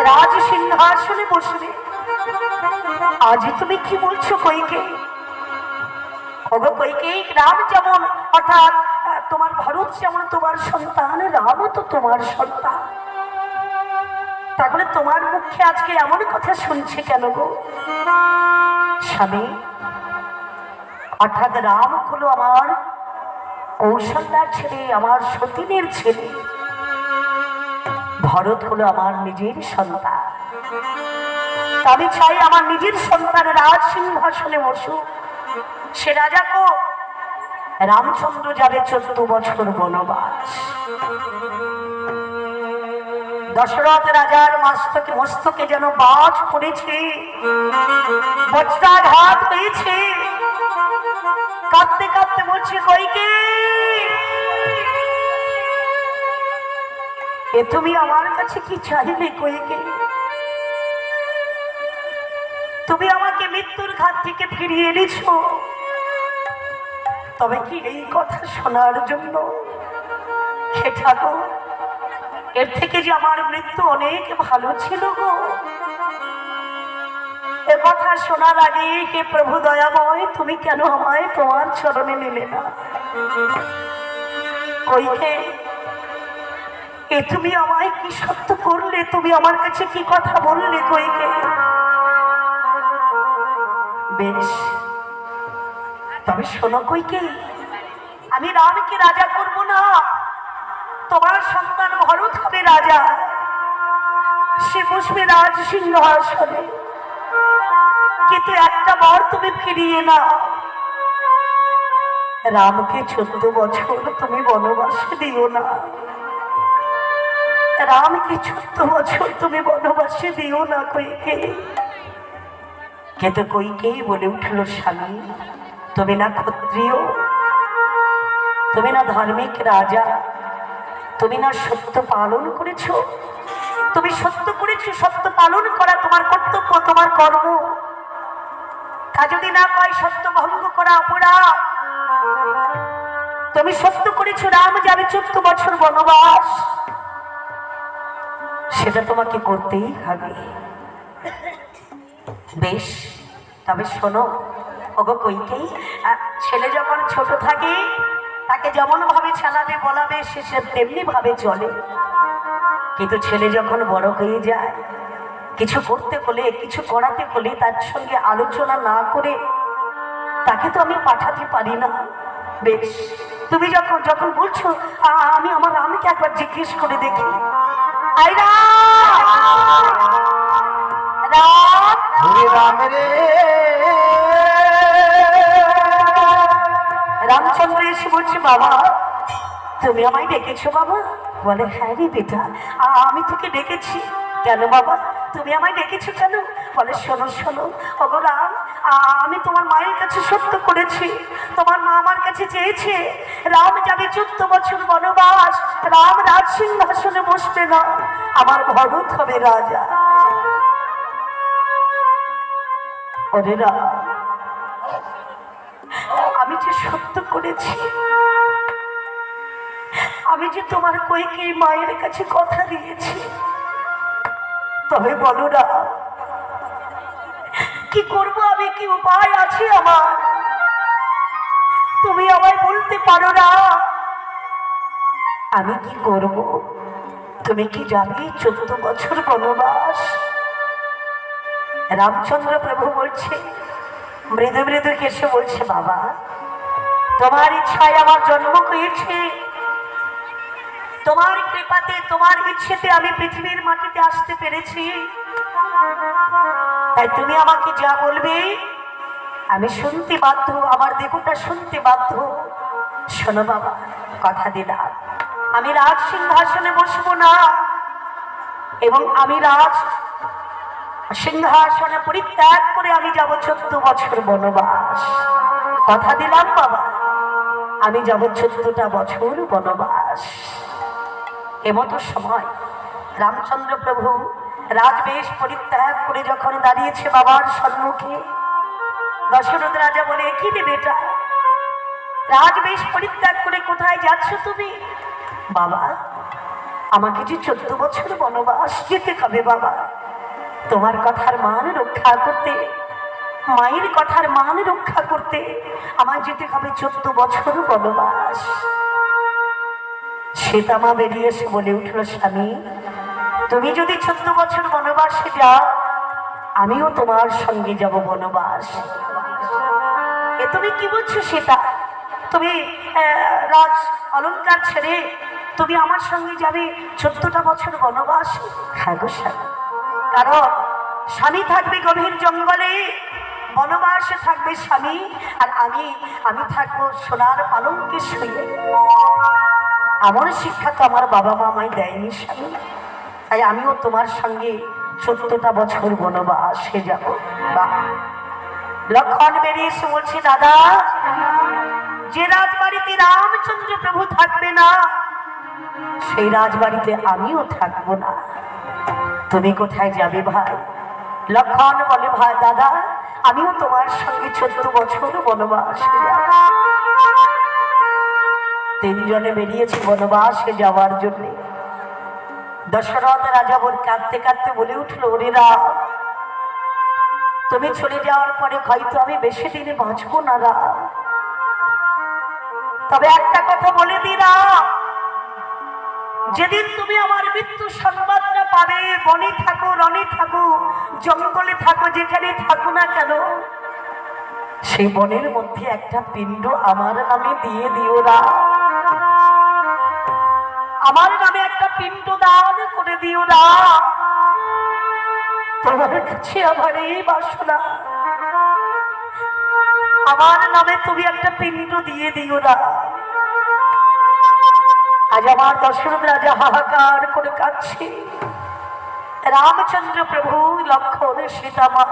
রাজ সিংহাসনে বসবে। আজ তুমি কি বলছো কইকে? ওগো কইকে, রাম যেমন অর্থাৎ তোমার ভরত যেমন তোমার সন্তান, রামও তো তোমার সন্তান। তাহলে তোমার মুখে আজকে এমন কথা শুনছি কেন গো স্বামী? অর্থাৎ রাম হলো আমার কৌশল্যার ছেলে, আমার সতীনের ছেলে। ভরত হলো আমার নিজের সন্তান। আমি চাই আমার নিজের সন্তান রাজ সিংহাসনে বসুক। সে রাজাকে রামচন্দ্র যাবে 14 বছর বনবাস। দশরথ রাজার মস্তকে যেন বাজ পড়েছে, বজ্রাঘাত হয়েছে। কাঁদতে কাঁদতে বলছে, কইকে এ তুমি আমার কাছে কি চাইলে? কইকে তুমি আমাকে মৃত্যুর ঘাট থেকে ফিরিয়ে এনেছ, তবে কি এই কথা শোনার জন্য? হে ঠাকুর, এর থেকে যে আমার মৃত্যু অনেক ভালো ছিল গো। এ কথা শোনার আগে হে প্রভু দয়াময়, তুমি কেন আমায় তোমার চরণে নিলে না? কইকে এ তুমি আমায় কি সত্য করলে? তুমি আমার কাছে কি কথা বললে? কইকে বেশ, তবে শোনো কইকে, আমি রামকে রাজা করব না, তোমার সন্তান ভরত হবে রাজা। সে বসবে রাজ সিংহাসনে, কিন্তু একটা বার তুমি ফিরিয়ে না। রামকে 14 বছর তুমি বনবাসে দিও না। রামকে 14 বছর তুমি বনবাসে দিও না কইকে। কিন্তু কইকেই বলে উঠল, স্বামী তুমি না ক্ষত্রিয়, তুমি না ধার্মিক রাজা, তুমি না সত্য পালন করেছো? তুমি সত্য করেছো, সত্য পালন করা তোমার কর্তব্য, তোমার কর্ম। তা যদি না কয় সত্য ভঙ্গ করা অপরাধ। তুমি সত্য করেছো রাম যাবে 14 বছর বনবাস, সেটা তোমাকে করতেই হবে। বেশ, তবে শোনো ওগো কইকেই, ছেলে যখন ছোট থাকে তাকে যেমন ভাবে চালাবে বলাবে সে তেমনি ভাবে চলে। কিন্তু ছেলে যখন বড় হয়ে যায়, কিছু করতে হলে, কিছু করাতে হলে তার সঙ্গে আলোচনা না করে তাকে তো আমি পাঠাতে পারি না। বেশ, তুমি যখন যখন বলছো আমি আমার রামকে একবার জিজ্ঞেস করে দেখি। আইরা রাম রে। রামচন্দ্র এসে বলছে, বাবা তুমি আমায় ডেকেছো? বাবা বলে, হ্যাঁ রে বেটা, আমি তোকে ডেকেছি। কেন বাবা তুমি আমায় ডেকেছো কেন? বলে, শোনো শোনো ওগো রাম, আমি তোমার মায়ের কাছে সত্য করেছি। তোমার মা আমার কাছে চেয়েছে রাম যাবে 14 বছর বনবাস, রাম রাজ সিংহাসনে বসবে না, আমার ভরত হবে রাজা। ওরে রাম, আমি যে সত্য করেছি, আমি যে তোমার কইকেই মায়ের কাছে কথা দিয়েছি, তবে বলো না কি করবো আমি? কি উপায় আছে আমার? তুমি আমায় বলতে পারো না আমি কি করব? তুমি কি যাবে 14 বছর বনবাস? রামচন্দ্র প্রভু বলছে, মৃদু মৃদু হেসে বলছে, বাবা তোমার ইচ্ছায় আমার জন্ম হয়েছে, তোমার কৃপাতে তোমার ইচ্ছেতে আমি পৃথিবীর মাটিতে আসতে পেরেছি। তাই তুমি আমাকে যা বলবে আমি শুনতে বাধ্য, আমার দেহটা শুনতে বাধ্য। শোনো বাবা, কথা দিলাম আমি রাজ সিংহাসনে বসবো না, এবং আমি রাজ সিংহাসনে পরিত্যাগ করে আমি যাব 14 বছর বনবাস। কথা দিলাম বাবা, আমি যাব 14টা বছর বনবাস। এমতো সময় রামচন্দ্র প্রভু রাজবেশ পরিত্যাগ করে যখন দাঁড়িয়েছে বাবার সম্মুখে, দশরথ রাজা বলে, কি রে বেটা, রাজবেশ পরিত্যাগ করে কোথায় যাচ্ছ তুমি? বাবা আমাকে যে 14 বছর বনবাস যেতে হবে বাবা, তোমার কথার মান রক্ষা করতে, মায়ের কথার মান রক্ষা করতে আমায় যেতে হবে 14 বছর বনবাস। সীতামা বেরিয়ে এসে বলে উঠল, স্বামী তুমি যদি 14 বছর বনবাসে যাও, আমিও তোমার সঙ্গে যাব বনবাস। এ তুমি কি বলছো সীতা? তুমি রাজ অলঙ্কার ছেড়ে তুমি আমার সঙ্গে যাবে 14টা বছর বনবাস? হ্যাঁ গো স্বামী, কারণ স্বামী থাকবে গভীর জঙ্গলে, বনবাসে থাকবে স্বামী, আর আমি থাকবো সোনার পালঙ্কে শুয়ে। আমার শিক্ষা তো আমার বাবা মা আমায় দেয়নি স্বামী, তাই আমিও তোমার সঙ্গে 14টা বছর বনবাসে যাব। বাহ! লক্ষণ বেরিয়ে এসে বলছে, দাদা যে রাজবাড়িতে রামচন্দ্র প্রভু থাকবে না, সেই রাজবাড়িতে আমিও থাকবো না। তুমি কোথায় যাবে ভাই? লক্ষণ বলে, ভাই দাদা আমিও তোমার সঙ্গে 14 বছর বনবাসে যাব। তিনজনে বেরিয়েছে বনবাসে যাওয়ার জন্য। দশরথ রাজা বল কাঁদতে কাঁদতে বলে উঠল, ওরে রাম, তুমি চলে যাওয়ার পরে হয়তো আমি বেশি দিনে বাঁচবো না রাম, তবে একটা কথা বলে দি রাম, যেদিন তুমি আমার মৃত্যু সংবাদটা পাবে, বনে থাকো রণে থাকো জঙ্গলে থাকো যেখানে থাকো না কেন, সেই বনের মধ্যে একটা পিণ্ড আমার নামে দিয়ে দিও রাম, আমার নামে একটা পিণ্ড দান করে দিও রাম। তোমার কাছে আমার এই বাসনা, আমার নামে তুমি একটা পিণ্ড দিয়ে দিও রাম। আজ আমার দশরথ রাজা হাহাকার করে কাঁদছে। রামচন্দ্র প্রভু, লক্ষণ, সীতামা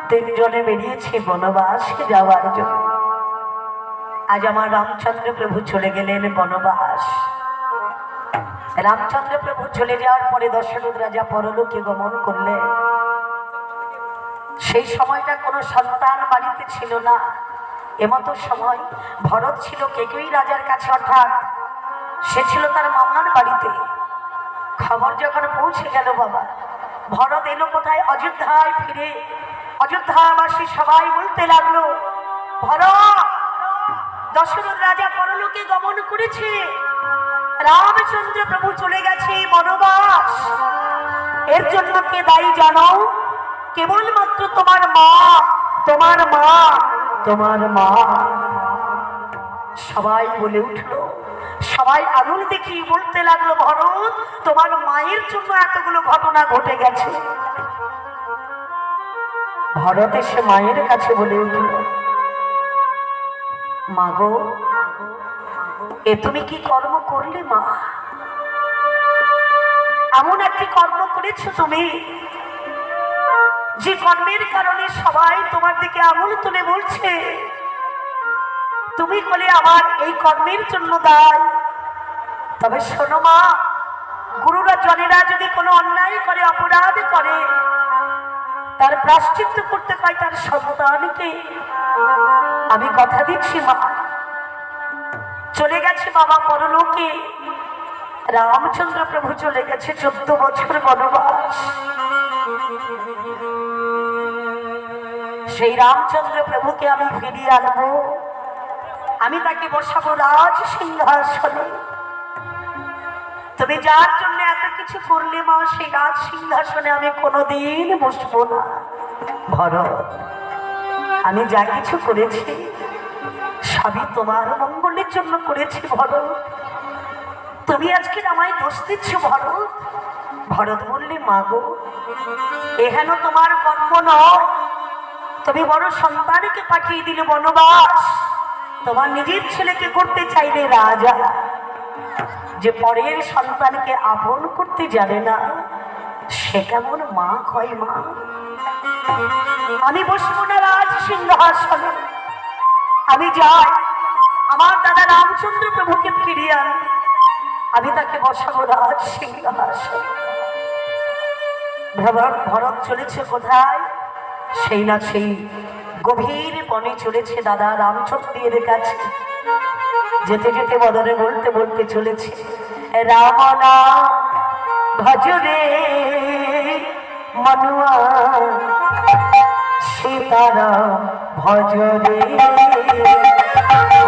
তিনজনে বেরিয়েছে বনবাসে যাওয়ার জন্য। আজ আমার রামচন্দ্র প্রভু চলে গেলেন বনবাস। রামচন্দ্র প্রভু চলে যাওয়ার পরে দশরথ রাজা পরলোকে গমন করলেন। সেই সময়টা কোনো সন্তান বাড়িতে ছিল না। এমতো সময় ভরত ছিল কেকেই রাজার কাছে, অর্থাৎ সে ছিল তার মামার বাড়িতে। খবর যখন পৌঁছে গেল, বাবা ভরত এলো কোথায়? অযোধ্যায় ফিরে অযোধ্যাবাসী সবাই বলতে লাগলো, ভরত দশরথ রাজা পরলোকে গমন করেছে, রামচন্দ্র প্রভু চলে গেছে বনবাস। এর জন্য কে দায়ী জানো? কেবলমাত্র তোমার মা, তোমার মা, তোমার মা। সবাই বলে উঠলো, সবাই আঙুল দেখিয়ে বলতে লাগলো, ভরত তোমার মায়ের জন্য এতগুলো ঘটনা ঘটে গেছে। ভরত এসে মায়ের কাছে বলে উঠল, মা গো, এ তুমি কি কর্ম করলে মা? এমন একটি কর্ম করেছো তুমি, যে কর্মের কারণে সবাই তোমার দিকে আঙুল তুলে বলছে তুমি বলে আমার এই কর্মের জন্য দায়। তবে শোনো মা, গুরুরা জনেরা যদি কোনো অন্যায় করে, অপরাধ করে, তার প্রায়শ্চিত্ত করতে হয় তার সন্তানকে। আমি কথা দিচ্ছি মা, চলে গেছে বাবা পরলোকে, রামচন্দ্র প্রভু চলে গেছে 14 বছর বনবাস। সেই রামচন্দ্র প্রভুকে আমি ফিরিয়ে আনবো, আমি তাকে বসাবো রাজ সিংহাসনে। তুমি যার জন্য এত কিছু করলে মা, সেই রাজ সিংহাসনে আমি কোনোদিন বসবো না। ভরত, আমি যা কিছু করেছি সবই তোমার মঙ্গলের জন্য করেছি ভরত, তুমি আজকে আমায় দোষ দিচ্ছ ভরত। ভরত বললে, মা গো, এখানে তোমার কর্ম নয়, তুমি বড় সন্তানকে পাঠিয়ে দিলে বনবাস, তোমার নিজের ছেলেকে করতে চাইলে রাজা। যে পরের সন্তানকে আপন করতে জানে না, সে কেমন মা হয় মা? আমি বসবো না রাজ সিংহাসনে, আমি যাই আমার দাদা রামচন্দ্র প্রভুকে ফিরিয়ে আনি, আমি তাকে বসাবো রাজ সিংহাসনে। ভরত চলেছে কোথায়? সেই না সেই গভীর বনে চলেছে দাদা রামচন্দ্রের কাছে। যেতে যেতে বদনে বলতে বলতে চলেছে, রাম নাম ভজরে মনুয়া, সীতারাম ভজরে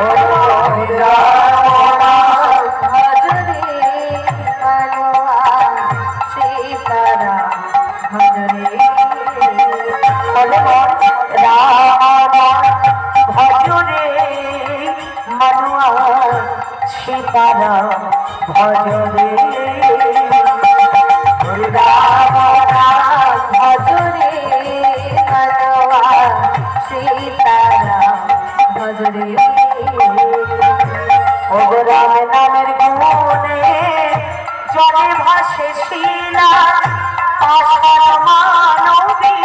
ও রাম নাম ভজরে সীতারাম ভজরে রাম রাম ভজরে ভগবান সীতারাম ভজরে ও রাম নামের গুণে জলে ভাসে শিলা আষাঢ় মানবী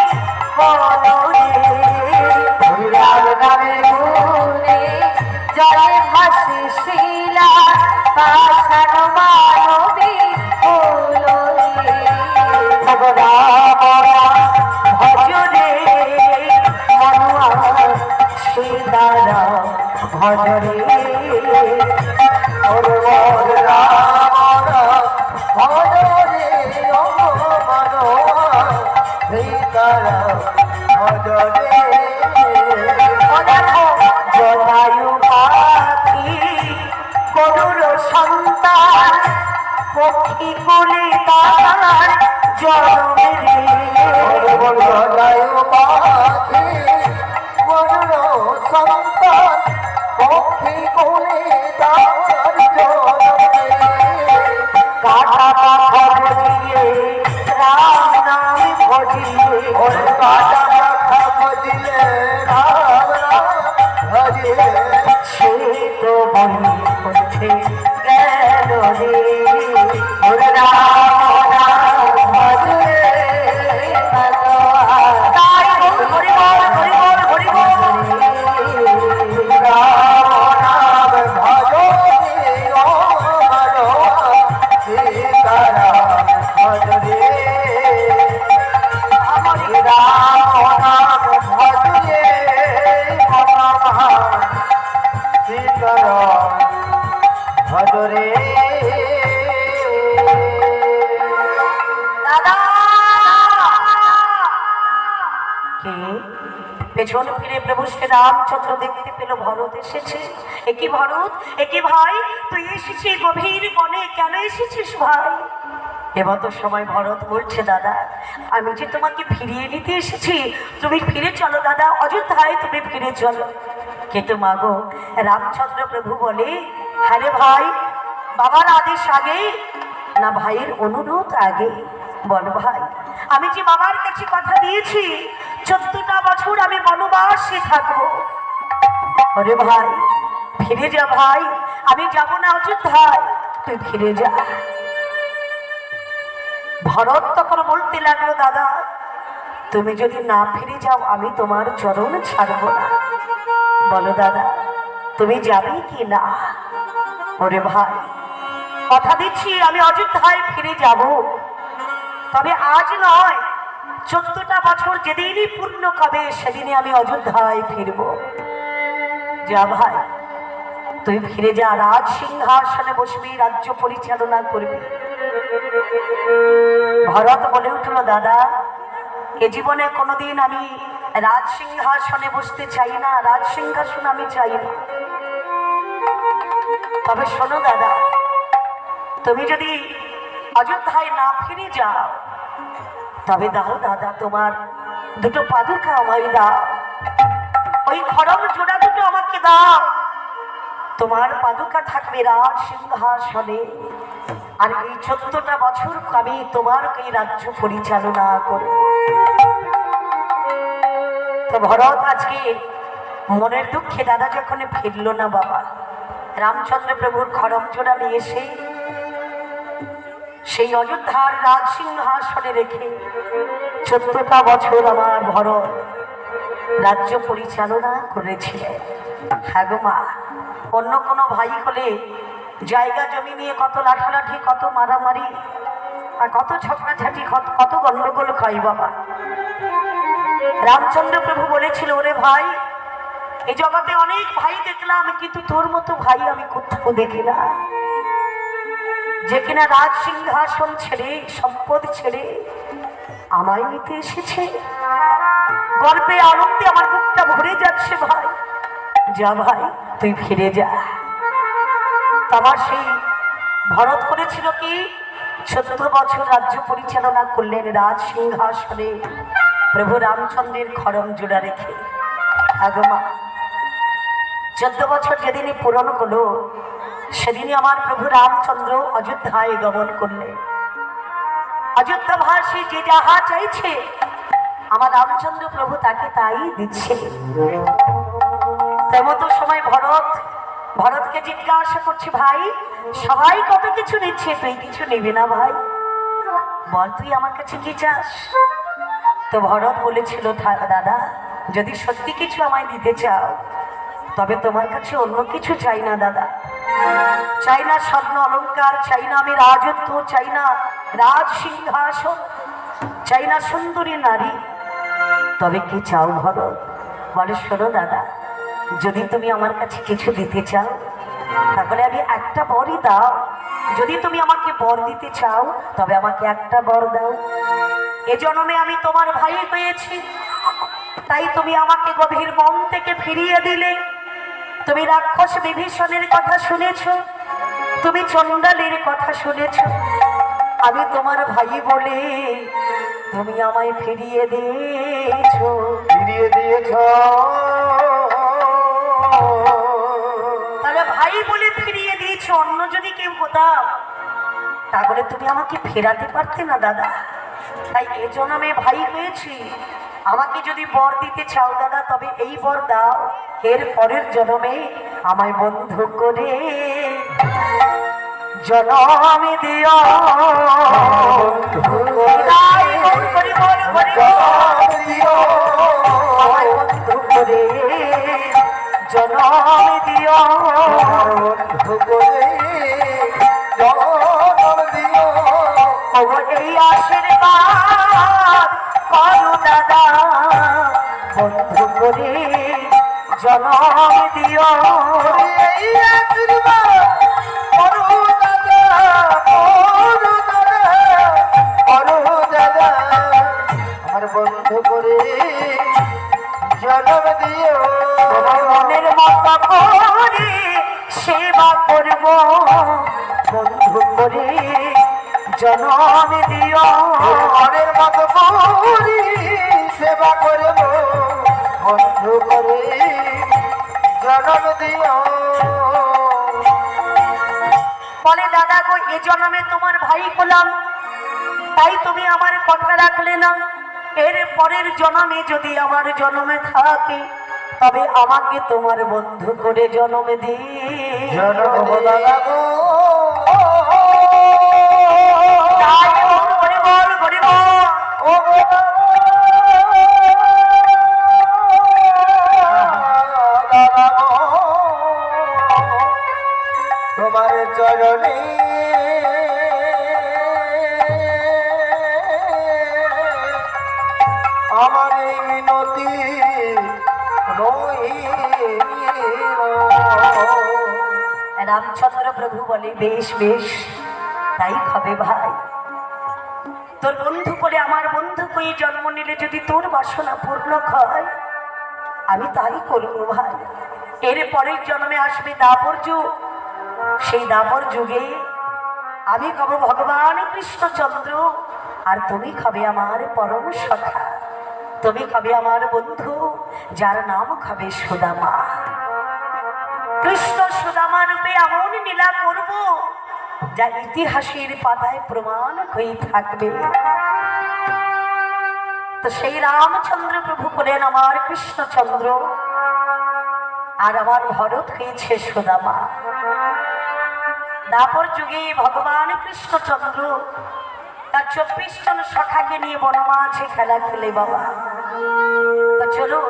বনরে রাম নামের গুণে জলে ভাসে শিলা আষাঢ় মানবী বনরে রাম রাম ভজরে মনুয়া সীতারাম ভজরে জটায়ু পাখি গরুর সন্তান পক্ষী কোলে তার জন্মে জটায়ু পাখি গরুর সন্তান পক্ষী কোলে তার জন্মে কাটা পাথর দিয়ে রাম নাম ভজিয়ে ওই কাটা মাথা ভজিলে রাম রাম ভজিলে সে তো বলি করছে গেল রে ওরে রাম রাম ভজরে ভগবান তাই হরি বল হরি বল হরি বল রাম রাম ভজো ও ভজো সীতারাম ভজরে আমার রাম রাম ভজরে ভগবান সীতারাম ভজরে দাদা কে পেছন ফিরে প্রভু শ্রী রামচন্দ্র দেখতে পেল ভরত এসেছে। একই ভরত, একই ভাই, তুই এসেছিস গভীর বনে, কেন এসেছিস ভাই? এবার তো সময় ভরত বলছে, দাদা আমি যে তোমাকে ফিরিয়ে নিতে এসেছি, তুমি ফিরে চলো দাদা, অযোধ্যায় তুমি ফিরে চলো। কিন্তু মাগো রামচন্দ্র প্রভু বলে, হ্যাঁ রে ভাই, বাবার আদেশ আগে না ভাইয়ের অনুরোধ আগে? বল ভাই, আমি যে বাবার কাছে কথা দিয়েছি 14টা বছর আমি বনবাসে থাকবো। ওরে ভাই ফিরে যা ভাই, আমি যাব না অযোধ্যায়, তুই ফিরে যা। ভরত তখন বলতে লাগলো, দাদা তুমি যদি না ফিরে যাও আমি তোমার চরণ ছাড়বো না। বলো দাদা তুমি যাবে কি না? ওরে ভাই কথা দিচ্ছি আমি অযোধ্যায় ফিরে যাব, তবে আজ নয়, 14টা বছর যেদিনই পূর্ণ হবে সেদিনই আমি অযোধ্যায় ফিরব। যা ভাই তুই ফিরে যা, রাজ সিংহাসনে বসবি, রাজ্য পরিচালনা করবি। ভরত বলে উঠল, দাদা এ জীবনে কোনোদিন আমি রাজ সিংহাসনে বসতে চাই না, রাজ সিংহাসন আমি চাই না। তবে শোনো দাদা, তুমি যদি অযোধ্যায় না ফিরে যাও তবে দাও দাদা তোমার দুটো পাদুকা আমায় দাও, ওই খড়ম জোড়া দুটো আমাকে দাও। তোমার পাদুকা থাকবে রাজ সিংহাসনে, আর এই 14টা বছর আমি তোমার এই রাজ্য পরিচালনা করব। তো ভরত আজকে মনের দুঃখে দাদা যখন ফিরল না বাবা, রামচন্দ্র প্রভুর খড়ম জোড়া নিয়ে এসে সেই অযোধ্যার রাজ সিংহাসনে রেখে 14টা বছর আমার ভরত রাজ্য পরিচালনা করেছিলেন। হ্যাঁ গো মা, অন্য কোনো ভাই হলে জায়গা জমি নিয়ে কত লাঠালাঠি, কত মারামারি, আর কত ঝগড়াঝাটি, কত গন্ডগোল খাই বাবা। রামচন্দ্র প্রভু বলেছিল, ওরে ভাই এই জগতে অনেক ভাই দেখলাম, কিন্তু তোর মতো ভাই আমি কোথাও দেখি না, যে কিনা রাজ সিংহাসন ছেড়ে সম্পদ ছেড়ে আমায় নিতে এসেছে। গর্বে আনন্দে আমার বুকটা ভরে যাচ্ছে ভাই। যা ভাই তুই ফিরে যা। তোমার সেই ভরত করেছিল কি 17 বছর রাজ্য পরিচালনা করলেন রাজ সিংহাসনে প্রভু রামচন্দ্রের খড়ম জোড়া রেখে। আগমা 14 বছর যেদিনই পূরণ হলো সেদিনই আমার প্রভু রামচন্দ্র অযোধ্যায় গমন করলেন। অযোধ্যাবাসী যে যাহা চাইছে আমার রামচন্দ্র প্রভু তাকে তাই দিচ্ছে। তেমতো সময় ভরতকে জিজ্ঞাসা করছে, ভাই সবাই কত কিছু নিচ্ছে, তুই কিছু নিবি না ভাই? বল তুই আমার কাছে কি চাস? তো ভরত বলেছিল, দাদা যদি সত্যি কিছু আমায় দিতে চাও তবে তোমার কাছে অন্য কিছু চাই না দাদা। চাই না স্বর্ণ অলংকার, চাই না আমি রাজত্ব, চাই না রাজ সিংহাসন, চাই না সুন্দরী নারী। তবে কি চাও ভরত? বলে, শোনো দাদা, যদি তুমি আমার কাছে কিছু দিতে চাও তাহলে আমি একটা বরই দাও। যদি তুমি আমাকে বর দিতে চাও তবে আমাকে একটা বর দাও। এ জন্মে আমি তোমার ভাই পেয়েছি, তাই তুমি আমাকে গভীর মন থেকে ফিরিয়ে দিলে। তুমি রাক্ষস বিভীষণের কথা শুনেছ, তুমি চণ্ডালের কথা শুনেছ, আমি তোমার ভাই বলে তুমি আমায় ফিরিয়ে দিয়েছ। তাহলে ভাই বলে ফিরিয়ে দিয়েছ, অন্য যদি কেউ হতাম তাহলে তুমি আমাকে ফেরাতে পারতে না দাদা। তাই এ জন্মে ভাই হয়েছি, আমাকে যদি বর দিতে চাও দাদা তবে এই বর দাও, এর পরের জন্মে আমায় বন্ধু করে জনমে দিও। আমায় বন্ধু করে জনমে দিও। এই আশীর্বাদ করো দাদা, বন্ধু করে জনম দিও। এই আশীর্বাদ করো দাদা, করো দাদা, আমার বন্ধু করে জনম দিও। তোমার মনের মতো করে সেবা করব, বন্ধু করে জনম দিও। মনের মতো করে সেবা করব, বন্ধু করে জনম দিও। বলে, দাদা গো, এ জন্মে তোমার ভাই হলাম, তাই তুমি আমার কথা রাখলে না। এর পরের জন্মে যদি আমার জন্মে থাকে তবে আমাকে তোমার বন্ধু করে জন্ম দিও। তোমার চরণে আমার এই মিনতি রামচন্দ্র প্রভু বলে, বেশ বেশ তাই হবে ভাই। তোর বন্ধু করে আমার বন্ধু কই জন্ম নিলে যদি তোর বাসনা পূর্ণ হয় আমি তাই করবো ভাই। এর পরের জন্মে আসবে দাপর যুগ, সেই দাপর যুগে আমি হব ভগবান কৃষ্ণচন্দ্র, আর তুমি হবে আমার পরম সখা, তুমি হবে আমার বন্ধু, যার নাম হবে সুদামা। কৃষ্ণ সুদামা রূপে এমন লীলা করব যা ইতিহাসের পাতায় প্রমাণ হয়ে থাকবে। তো সেই রামচন্দ্র প্রভু করেন আমার কৃষ্ণচন্দ্র, আর আমার ভরত হয়েছে সুদামা। দাপর যুগে ভগবান কৃষ্ণচন্দ্র তার 24 জন সখাকে নিয়ে বনমাঝে খেলা খেলে বাবা। তো চলো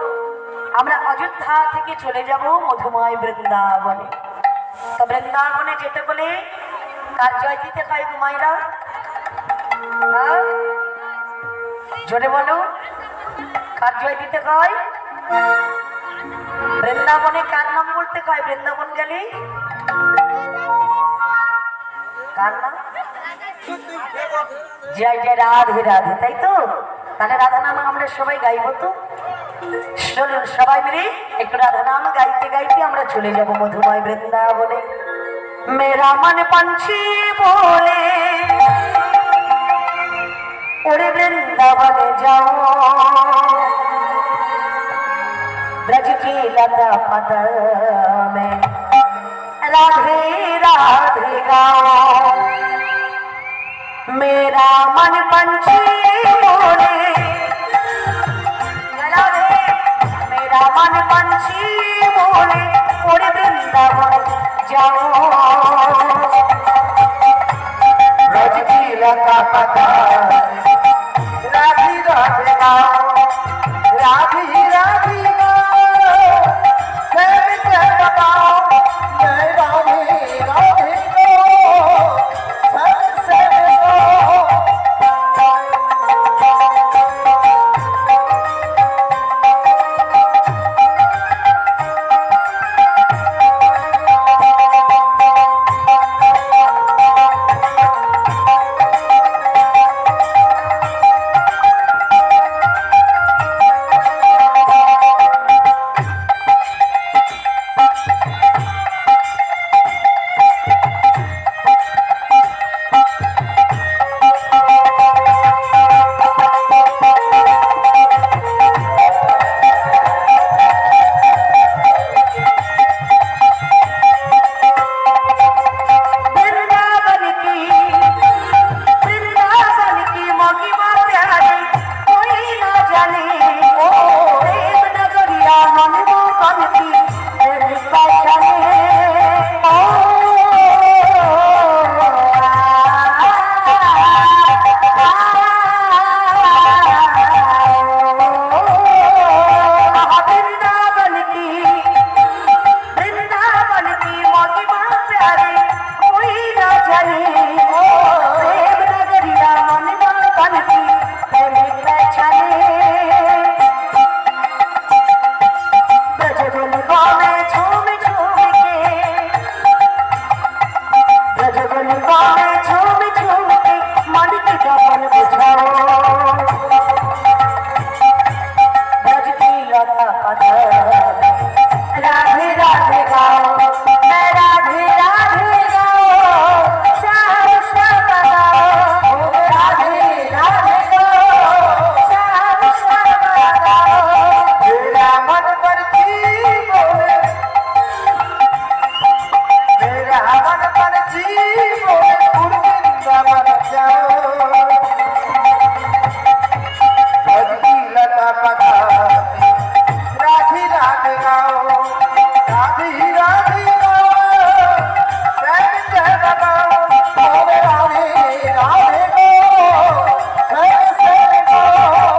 আমরা অযোধ্যা থেকে চলে যাব মধুময় বৃন্দাবনে। তো বৃন্দাবনে যেতে বলে কার জয় দিতে হয় গো মায়েরা? জোরে বলো, কার জয় দিতে হয়? বৃন্দাবনে কার নাম বলতে হয়? বৃন্দাবন গেলে কার নাম? জয় জয় রাধে রাধে, তাই তো? তাহলে রাধা নাম আমরা সবাই গাইব। তো চলুন সবাই মিলে একটু রাধা নাম গাইতে গাইতে আমরা চলে যাব মধুময় বৃন্দাবনে। মেরা মন पंछी बोले उड़े वृंदावन जाओ, ब्रज की लता पता में राधे राधे गाओ मेरा मन पंछी बोले राधे मेरा मन पंछी बोले उड़ वृंदावन जाओ ब्रज की लता पता राधी राधे गाओ राधी राधी गाओ सब जग गाओ मैं राधे राधे गाओ सब सब गाओ राधे राधे गाओ मैं राधे राधे गाओ श्याम श्याम गाओ राधे राधे गाओ श्याम श्याम गाओ मेरा मन पंछी बोले मेरा मन पंछी बोले उड़ वृंदावन जाओ ब्रज की लता पता राधी राधे गाओ राधी राधे गाओ सब जग गाओ बोले राधे राधे गाओ सब सब गाओ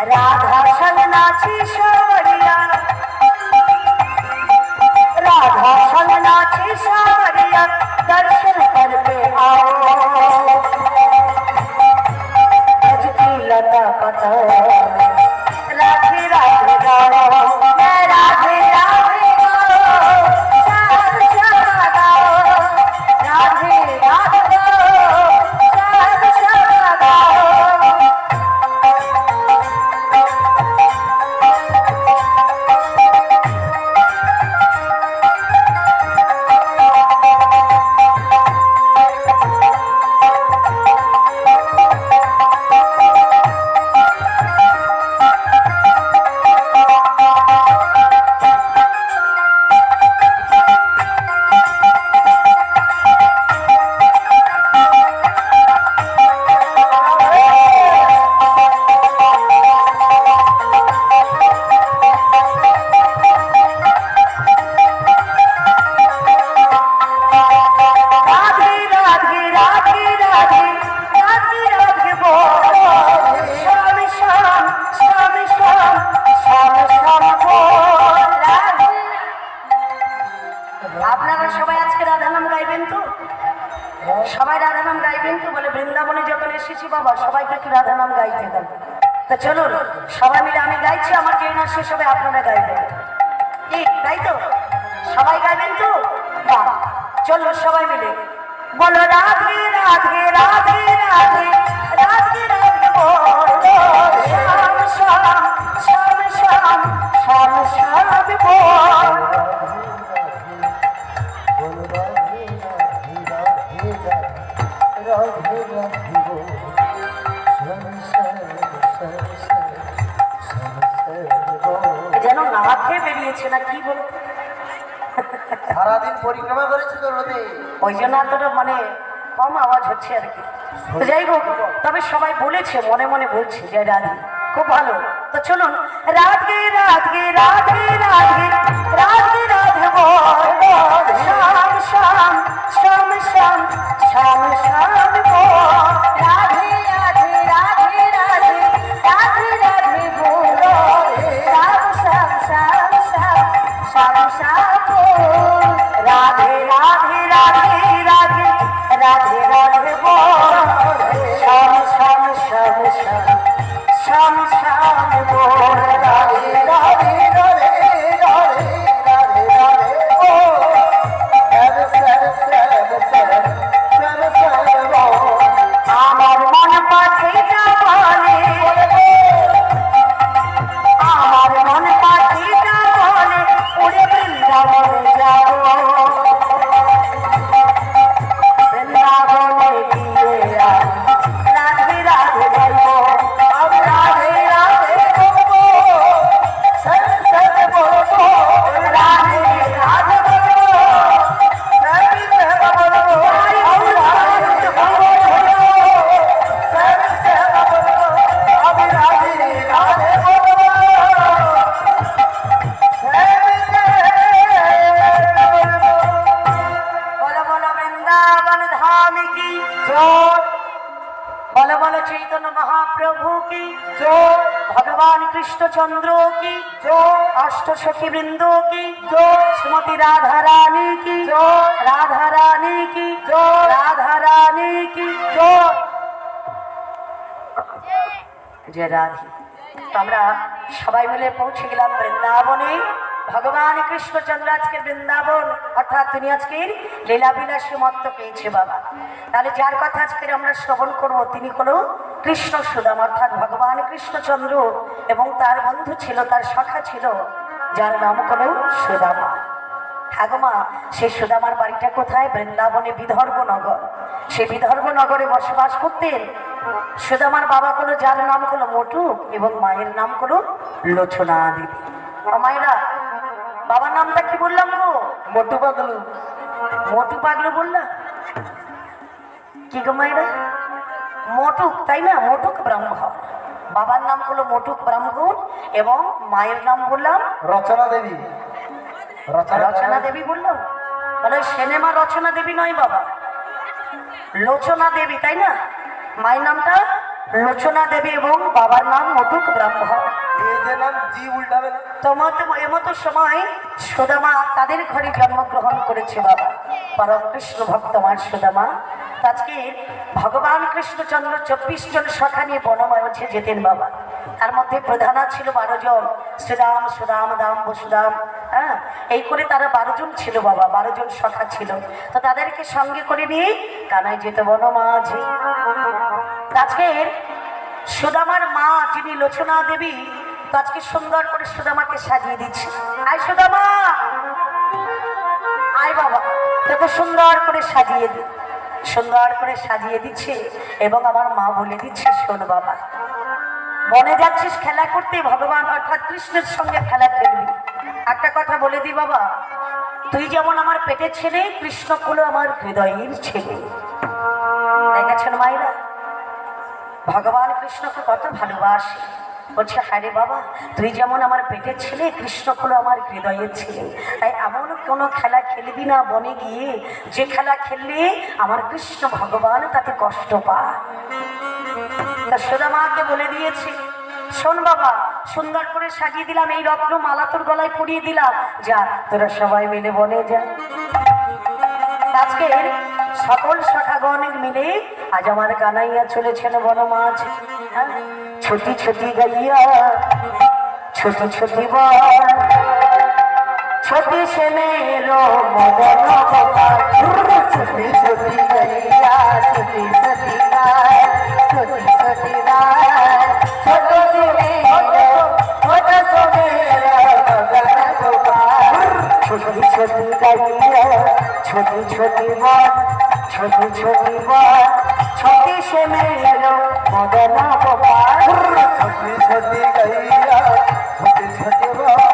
राधा संग नाची सावरिया राधा संग नाची सावरिया दर्शन करके आओ ब्रज की लता पता राधे राधे गाओ मैं राधे राधे गाओ श्याम श्याम गाओ राधे राधे गाओ श्याम श्याम गाओ সবাইকে রাধা নাম গাইতে দেন। তা চলুন সবাই মিলে, আমি গাইছি, আমার যে না শেষ হবে আপনারা গাইবেন, কি তাই তো? সবাই গাইবেন তো? বাহ, চলো সবাই মিলে বলো রাধে রাধে রাধে রাধে রাধে রাধে বলো, শ্যাম শ্যাম শ্যাম শ্যাম শ্যাম শ্যাম বল। যেন না খেয়ে বেরিয়েছে না কি বলতো, সারাদিন পরিক্রমা করেছে তো রোদে। ওই জন্য এতটা মানে কম আওয়াজ হচ্ছে আর কি। তো যাই হোক, তবে সবাই বলেছে, মনে মনে বলছে যে রাধে খুব ভালো। তো চলুন রাধে রাধে রাধে রাধে রাধে রাধে বল, শ্যাম শ্যাম শ্যাম শ্যাম শ্যাম শ্যাম বল। রাধে রাধে রাধে রাধে রাধে রাধে বল, শ্যাম শ্যাম শ্যাম শ্যাম শ্যাম শ্যাম বল। রাধে রাধে রাধে রাধে রাধে রাধে বল, শ্যাম শ্যাম শ্যাম শ্যাম শ্যাম শ্যাম বল। রাধে রাধে রাধে রাধে রাধে রাধে বল, আমার মন পাখিটা বলে, আমার মন পাখিটা বলে উড়ে বৃন্দাবনে যাব, বৃন্দাবনে গিয়ে রাধে রাধে বলবো, রাধে রাধে বলবো, সব সব বলবো, রাধে রাধে বলবো, সব সব বলবো, বলো বলো বৃন্দাবন ধাম কি জয়, বলো বলো চৈতন্য মহাপ্রভু কি জয়, ভগবান কৃষ্ণচন্দ্র কি জয়, অষ্ট সখী বৃন্দ কি জয়, শ্রীমতী রাধা রানী কি জয়, রাধা রানী কি জয়, রাধা রানী কি জয়, যে রাধে। তো আমরা সবাই মিলে পৌঁছে গেলাম বৃন্দাবনে। ভগবান কৃষ্ণচন্দ্র আজকে বৃন্দাবন, অর্থাৎ তিনি আজকের লীলাবিলাসী মত্ত পেয়েছে বাবা। তাহলে যার কথা আজকের আমরা শ্রবণ করবো তিনি হলো কৃষ্ণ সুদামা, অর্থাৎ ভগবান কৃষ্ণচন্দ্র এবং তার বন্ধু ছিল, তার সখা ছিল, যার নাম হলো সুদামা। ঠাকুমা, সেই সুদামার বাড়িটা কোথায়? বৃন্দাবনে বিদর্ভ নগর। সেই বিদর্ভ নগরে বসবাস করতেন সুদামার বাবা হলো, যার নাম হলো মটুক এবং মায়ের নাম হলো লোচনা দেবী। মায়েরা, বাবার নামটা কি বললাম গো? মোটু পাগলু। মোটু পাগলু বললাম কি গো মায়েরা? মটুক, তাই না? মটুক ব্রাহ্মণ। বাবার নাম হলো মটুক ব্রাহ্মণ এবং মায়ের নাম বললাম রচনা দেবী। রচনা দেবী বললাম, মানে সিনেমা রচনা দেবী নয় বাবা, লোচনা দেবী, তাই না? মায়ের নামটা লোচনা দেবী এবং বাবার নাম মটুক ব্রাহ্মণ। এই যে নাম জি উল্টাবে না। তোমাতে এমতো সময় সুদামা তাদের ঘরে জন্মগ্রহণ করেছে বাবা, পরম কৃষ্ণ ভক্ত মার সুদামা। আজকে ভগবান কৃষ্ণচন্দ্র 24 জন সখা নিয়ে বনমায়ছে যেতেন বাবা। তার মধ্যে প্রধানা ছিল 12 জন, শ্রীরাম সুদাম দাম বসুদাম, হ্যাঁ, এই করে তারা 12 জন ছিল বাবা, 12 জন সখা ছিল। তো তাদেরকে সঙ্গে করে নিয়ে কানাই যেত বনমাঝে। আজকের সুদামার মা যিনি লোচনা দেবী, তো আজকে সুন্দর করে সুদামাকে সাজিয়ে দিচ্ছে। আয় সুদামা, আয় বাবা, তোকে সুন্দর করে সাজিয়ে দি, সুন্দর করে সাজিয়ে দিচ্ছে। এবং আমার মা বলে দিচ্ছে, শোন বাবা, বনে যাচ্ছিস খেলা করতে, ভগবান অর্থাৎ কৃষ্ণের সঙ্গে খেলা খেলবি। একটা কথা বলে দি বাবা, তুই যেমন আমার পেটের ছেলে, কৃষ্ণ হলো আমার হৃদয়ের ছেলে। দেখেছেন মায়েরা, ভগবান কৃষ্ণকে কত ভালোবাসে। বলছে, হ্যাঁ রে বাবা, তুই যেমন আমার পেটের ছেলে, কৃষ্ণ হলো আমার হৃদয়ের ছেলে। তাই এমন কোনো খেলা খেলবি না বনে গিয়ে, যে খেলা খেললে আমার কৃষ্ণ ভগবান তাতে কষ্ট পায়। তা সুদামাকে বলে দিয়েছি, শোন বাবা, সুন্দর করে সাজিয়ে দিলাম, এই রত্ন মালা তোর গলায় পরিয়ে দিলাম, যা তোরা সবাই মিলে বনে যা। আজকে সকল শাখাগণ মিলে আজ আমার কানাইয়া চলেছেন বনমাঝ। ছোটি ছোটি গাইয়া ছোটি ছোটি বল ছোটি সে মেরো মদন গোপাল। ছোটি ছোটি গাইয়া ছোটি ছোটি গায় ছোটি ছোটি গায় ছোট সে মেরো ছোট সে মেরো মদন গোপাল। ছোটি ছোটি গাইয়া ছোটি ছোটি বল ছোটি ছোটি বল ছোটি সে মেরো মদন গোপাল। ছোটি ছোটি গাইয়া ছোটি ছোটি বল